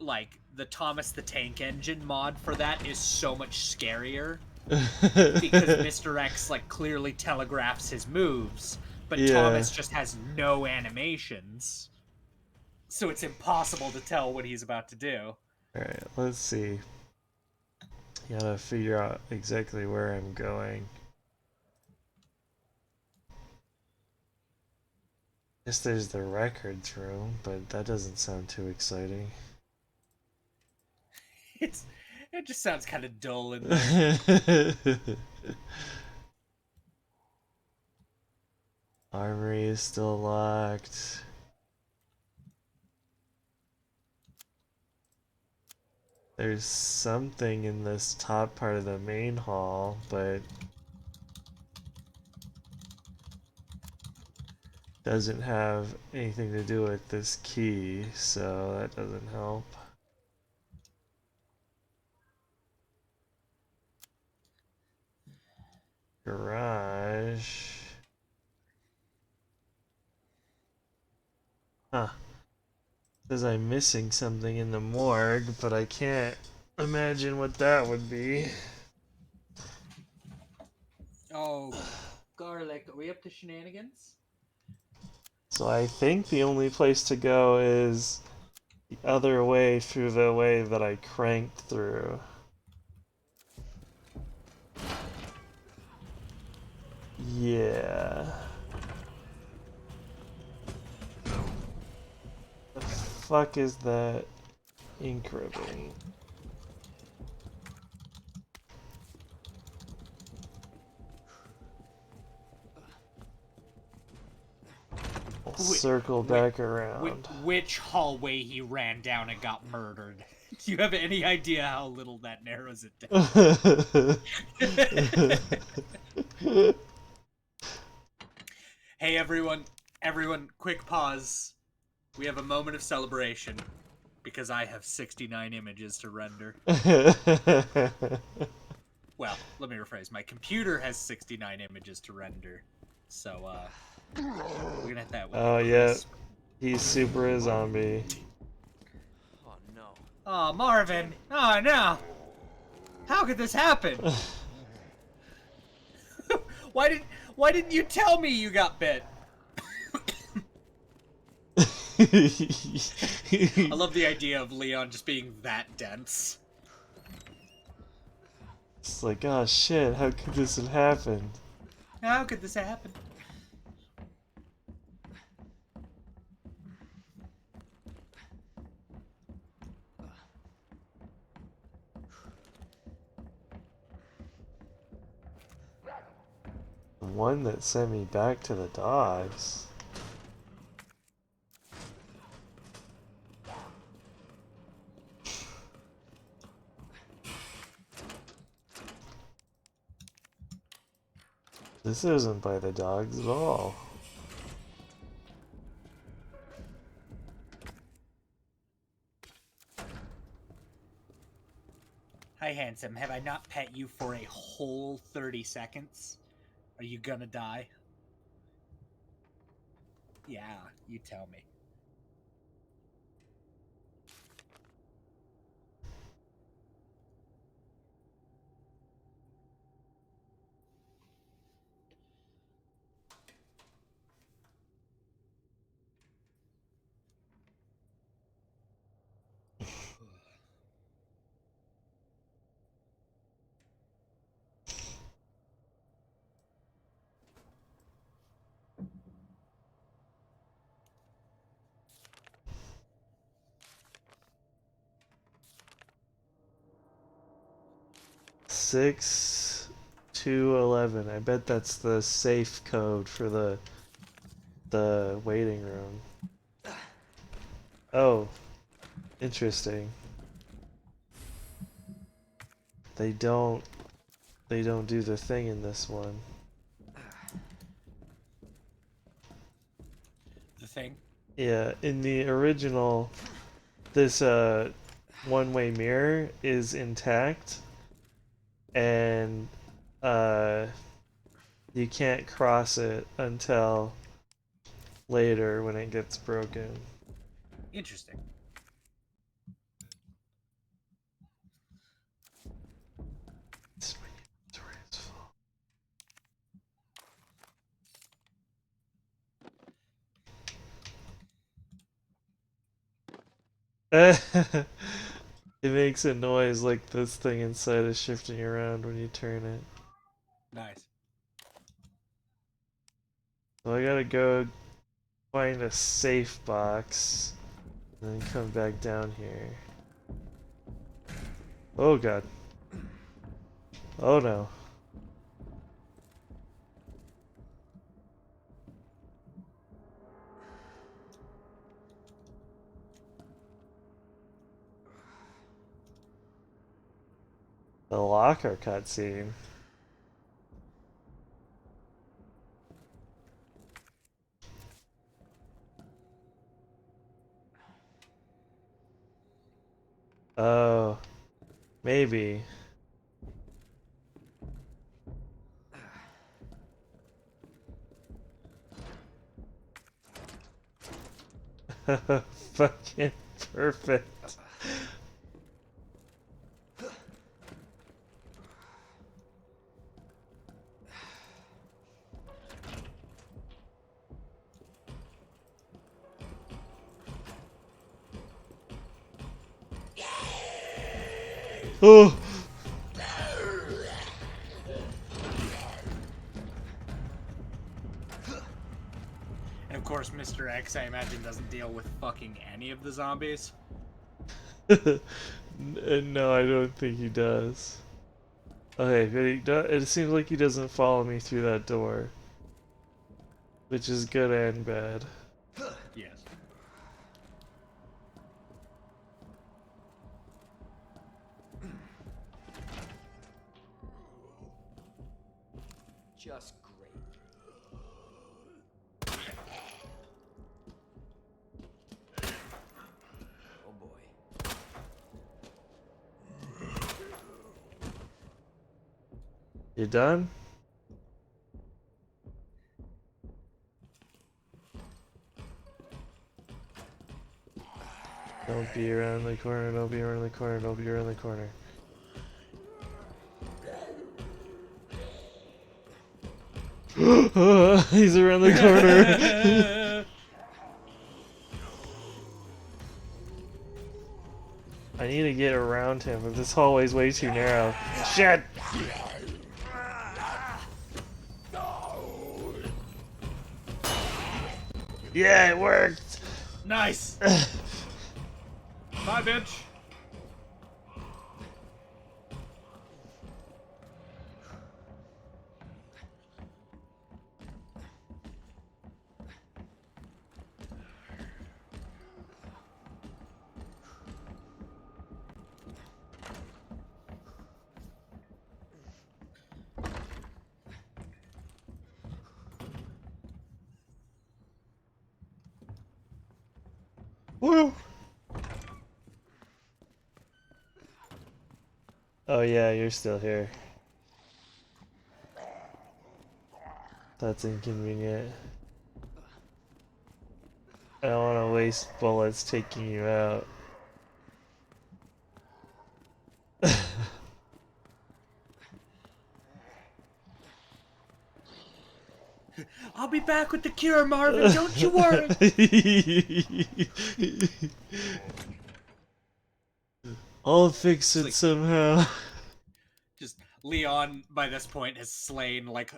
like, the Thomas the Tank Engine mod for that is so much scarier. Because Mr. X, like, clearly telegraphs his moves, but Thomas just has no animations. So it's impossible to tell what he's about to do. Alright, let's see. Gotta figure out exactly where I'm going. Guess there's the records room, but that doesn't sound too exciting. It just sounds kind of dull in there. Armory is still locked. There's something in this top part of the main hall, but doesn't have anything to do with this key, so that doesn't help. Garage. Huh. Says I'm missing something in the morgue, but I can't imagine what that would be. Oh, garlic. Are we up to shenanigans? So I think the only place to go is the other way through the way that I cranked through. Yeah. The fuck is that ink ribbon? I'll circle back around. Which hallway he ran down and got murdered? Do you have any idea how little that narrows it down? Hey everyone, quick pause. We have a moment of celebration because I have 69 images to render. Well, let me rephrase. My computer has 69 images to render. So, we're gonna hit that with Oh, yeah. He's super a zombie. Oh no. Oh, Marvin! Oh, no! How could this happen? Why didn't you tell me you got bit? I love the idea of Leon just being that dense. It's like, oh shit, how could this have happened? How could this happen? The one that sent me back to the dogs. This isn't by the dogs at all. Hi, handsome. Have I not pet you for a whole 30 seconds? Are you gonna die? Yeah, you tell me. Six to 11. I bet that's the safe code for the waiting room. Oh, interesting. They don't do the thing in this one. The thing? Yeah, in the original, this one-way mirror is intact, and you can't cross it until later when it gets broken. Interesting. It makes a noise like this thing inside is shifting around when you turn it. Nice. So I gotta go find a safe box and then come back down here. Oh god. Oh no. The locker cutscene. Oh, maybe. Fucking perfect. Oh. And of course, Mr. X, I imagine, doesn't deal with fucking any of the zombies. No, I don't think he does. Okay, but it seems like he doesn't follow me through that door. Which is good and bad. Yes. Just great. Oh boy. You done? Don't be around the corner, don't be around the corner, don't be around the corner. He's around the corner. I need to get around him, but this hallway's way too narrow. Shit! Yeah, it worked! Nice! Bye, bitch! Woo! Oh yeah, you're still here. That's inconvenient. I don't want to waste bullets taking you out. I'll be back with the cure, Marvin, don't you worry! I'll fix it somehow. Just Leon, by this point, has slain, like,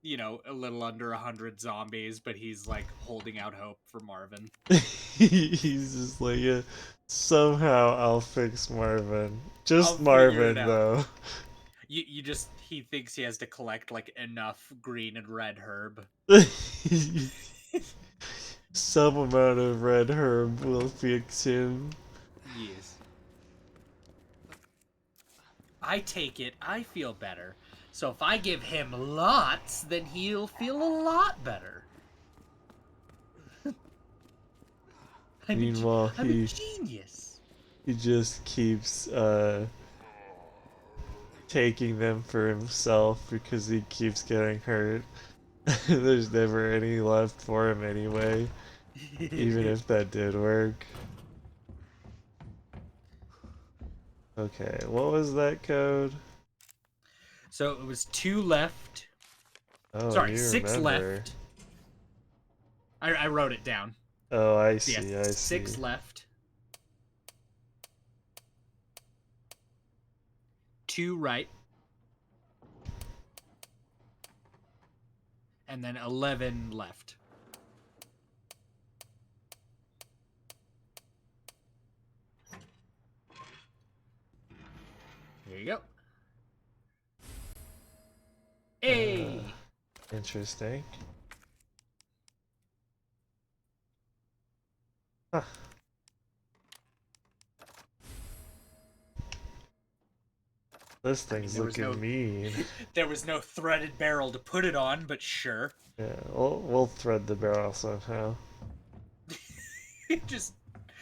you know, a little under 100 zombies, but he's, like, holding out hope for Marvin. He's just like, yeah, somehow I'll fix Marvin. Just I'll figure it Marvin, out. though. He thinks he has to collect, like, enough green and red herb. Some amount of red herb will fix him. Yes. I take it I feel better. So if I give him lots, then he'll feel a lot better. Meanwhile, I'm a genius. he just keeps taking them for himself because he keeps getting hurt. There's never any left for him anyway, even if that did work. Okay, what was that code? So it was 2 left. Oh, Sorry, you 6 remember. left. I wrote it down. Oh, I So see, yeah, I 6 see. left. 2 right. And then 11 left. Here you go. Hey! Interesting. Huh. This thing's there was looking no- mean. There was no threaded barrel to put it on, but sure. Yeah, we'll thread the barrel somehow. Just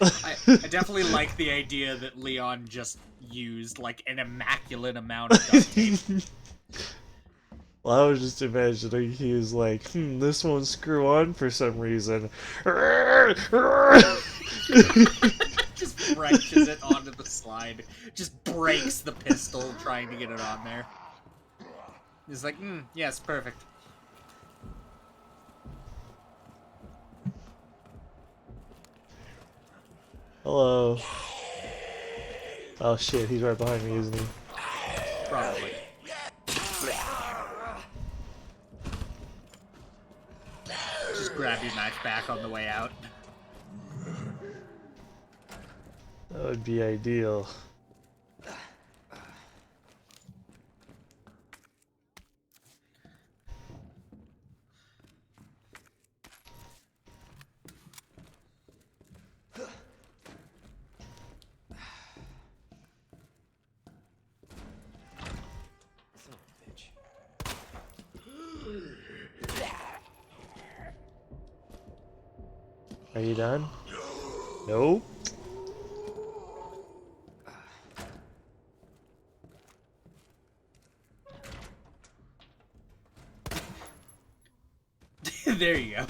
I definitely like the idea that Leon just used like an immaculate amount of duct tape. Well, I was just imagining he was like, this won't screw on for some reason. Just wrenches it onto the slide. Just breaks the pistol trying to get it on there. He's like, yes, perfect. Hello. Oh shit, he's right behind me, isn't he? Probably. Just grab your knife back on the way out. That would be ideal. Are you done? Nope. There you go.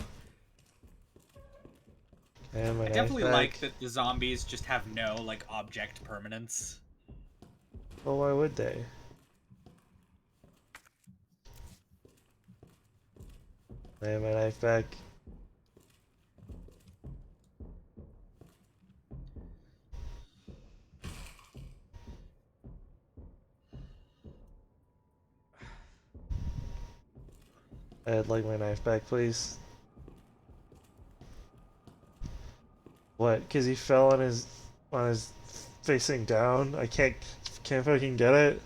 And my I knife definitely back. like that the zombies just have no, like, object permanence. Well, why would they? And my knife back. I'd like my knife back, please. What? Cause he fell on his facing down. I can't fucking get it.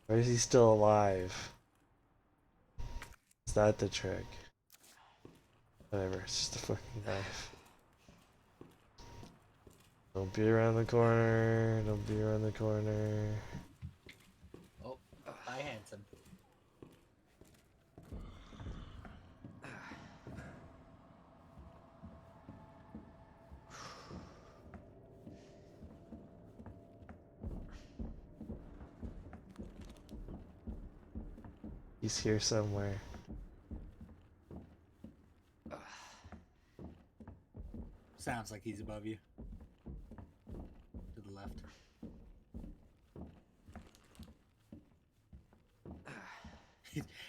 Or is he still alive? Is that the trick? Whatever, it's just a fucking knife. Don't be around the corner. Don't be around the corner. Oh, hi, Hanson. He's here somewhere. Sounds like he's above you. To the left.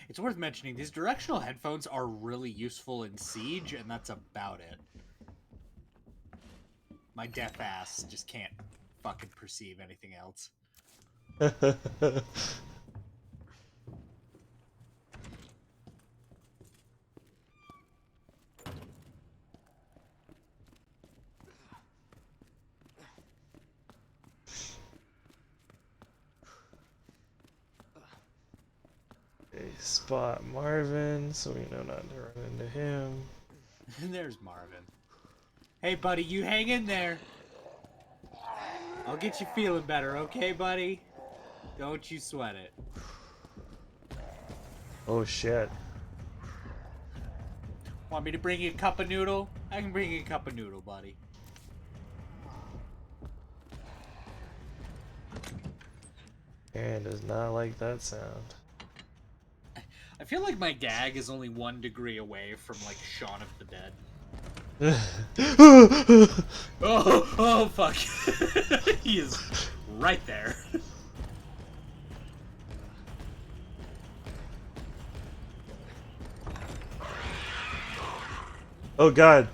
It's worth mentioning, these directional headphones are really useful in Siege, and that's about it. My deaf ass just can't fucking perceive anything else. Okay, spot Marvin, so we know not to run into him. There's Marvin. Hey, buddy, you hang in there. I'll get you feeling better, okay, buddy? Don't you sweat it. Oh shit. Want me to bring you a cup of noodle? I can bring you a cup of noodle, buddy. Aaron does not like that sound. I feel like my gag is only 1 degree away from, like, Shaun of the Dead. Oh, fuck. He is right there. Oh god.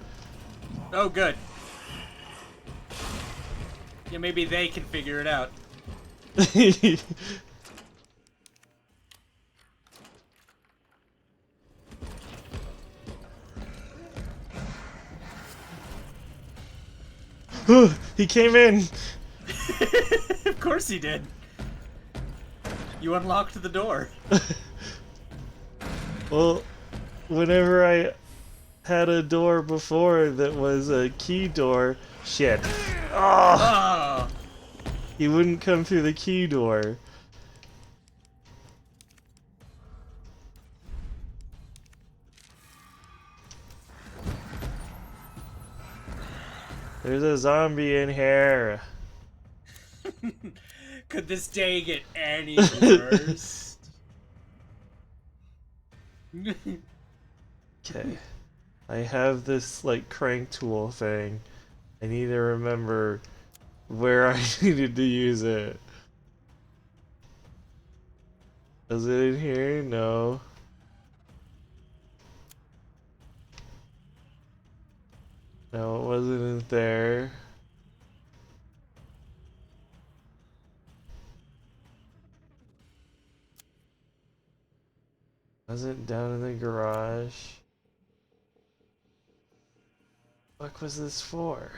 Oh, good. Yeah, maybe they can figure it out. He came in. Of course he did. You unlocked the door. Well, whenever I had a door before that was a key door, shit. Oh, Oh. he wouldn't come through the key door. There's a zombie in here. Could this day get any worse? Okay. I have this, like, crank tool thing. I need to remember where I needed to use it. Is it in here? No. No, it wasn't in there. Wasn't down in the garage. What was this for?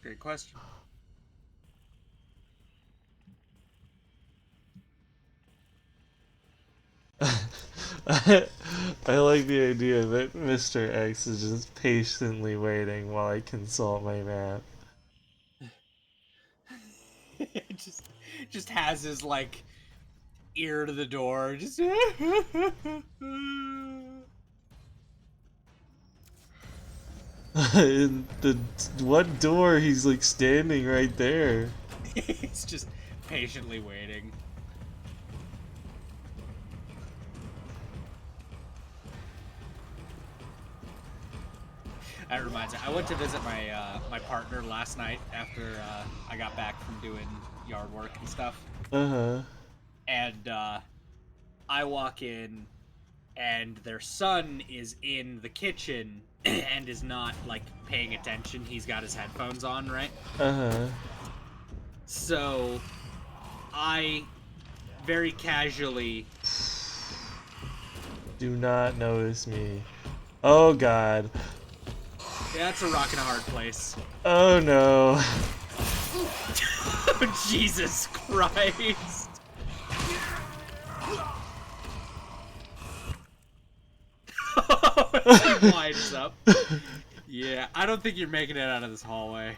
Great question. I like the idea that Mr. X is just patiently waiting while I consult my map. just just has his like ear to the door. Just The what door? He's like standing right there. he's just patiently waiting. That reminds me. I went to visit my partner last night after I got back from doing yard work and stuff. Uh-huh. And I walk in, and their son is in the kitchen and is not like paying attention. He's got his headphones on, right? Uh-huh. So I very casually Do not notice me. Oh god. yeah, it's a rock and a hard place. Oh no. Jesus Christ. He winds up. Yeah, I don't think you're making it out of this hallway.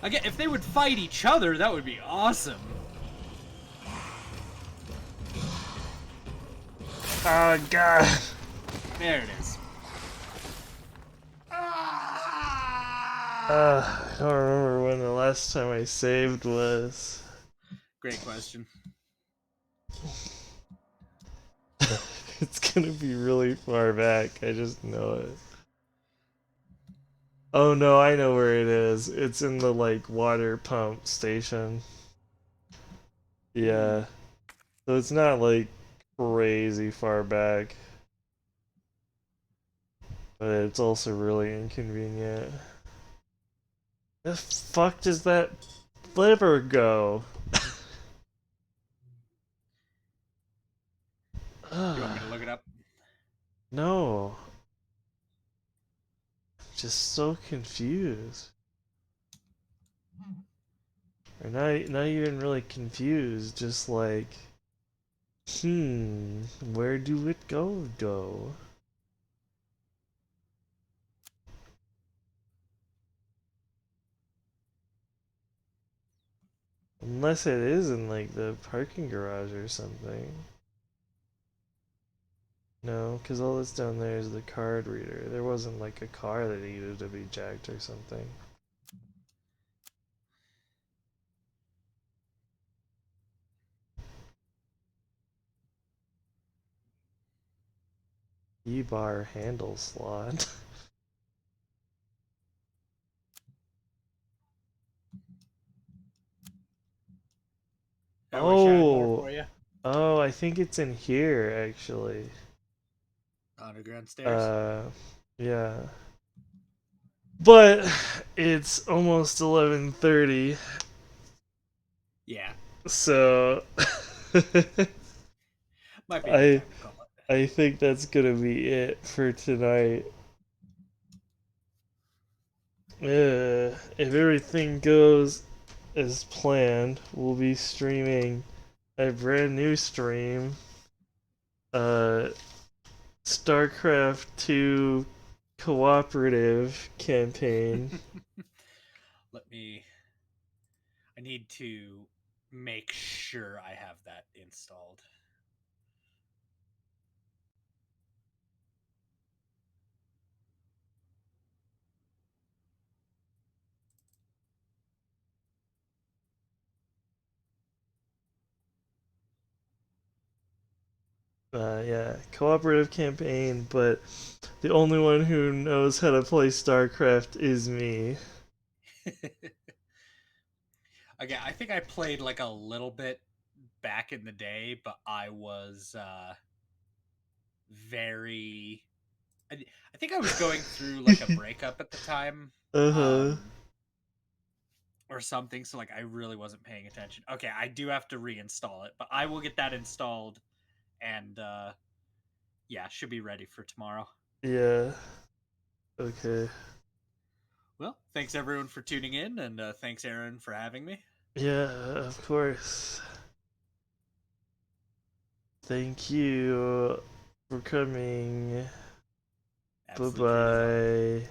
Again, if they would fight each other, that would be awesome. Oh god. There it is. I don't remember when the last time I saved was. Great question. It's gonna be really far back, I just know it. Oh no, I know where it is. It's in the like water pump station. Yeah. So it's not like crazy far back. But it's also really inconvenient. The fuck does that flipper go? You want me to look it up? No. I'm just so confused. Or not even really confused, just like, where do it go, though? Unless it is in like the parking garage or something. No, because all that's down there is the card reader. There wasn't like a car that needed to be jacked or something. E-bar handle slot. I wish I had more Oh, for you. oh, I think it's in here actually. Underground stairs. Yeah. But it's almost 11:30, Yeah. so Might be a good time to call it. I think that's gonna be it for tonight. If everything goes as planned, we'll be streaming a brand new stream. StarCraft 2 cooperative campaign. I need to make sure I have that installed. Yeah, cooperative campaign, but the only one who knows how to play StarCraft is me. Again, I think I played like a little bit back in the day, but I was very. I think I was going through like a breakup at the time. Uh-huh. Or something, so like I really wasn't paying attention. Okay, I do have to reinstall it, but I will get that installed and yeah, should be ready for tomorrow. Yeah. Okay. Well, thanks everyone for tuning in, and thanks Aaron for having me. Yeah, of course. Thank you for coming. Absolute treat as always. Bye-bye.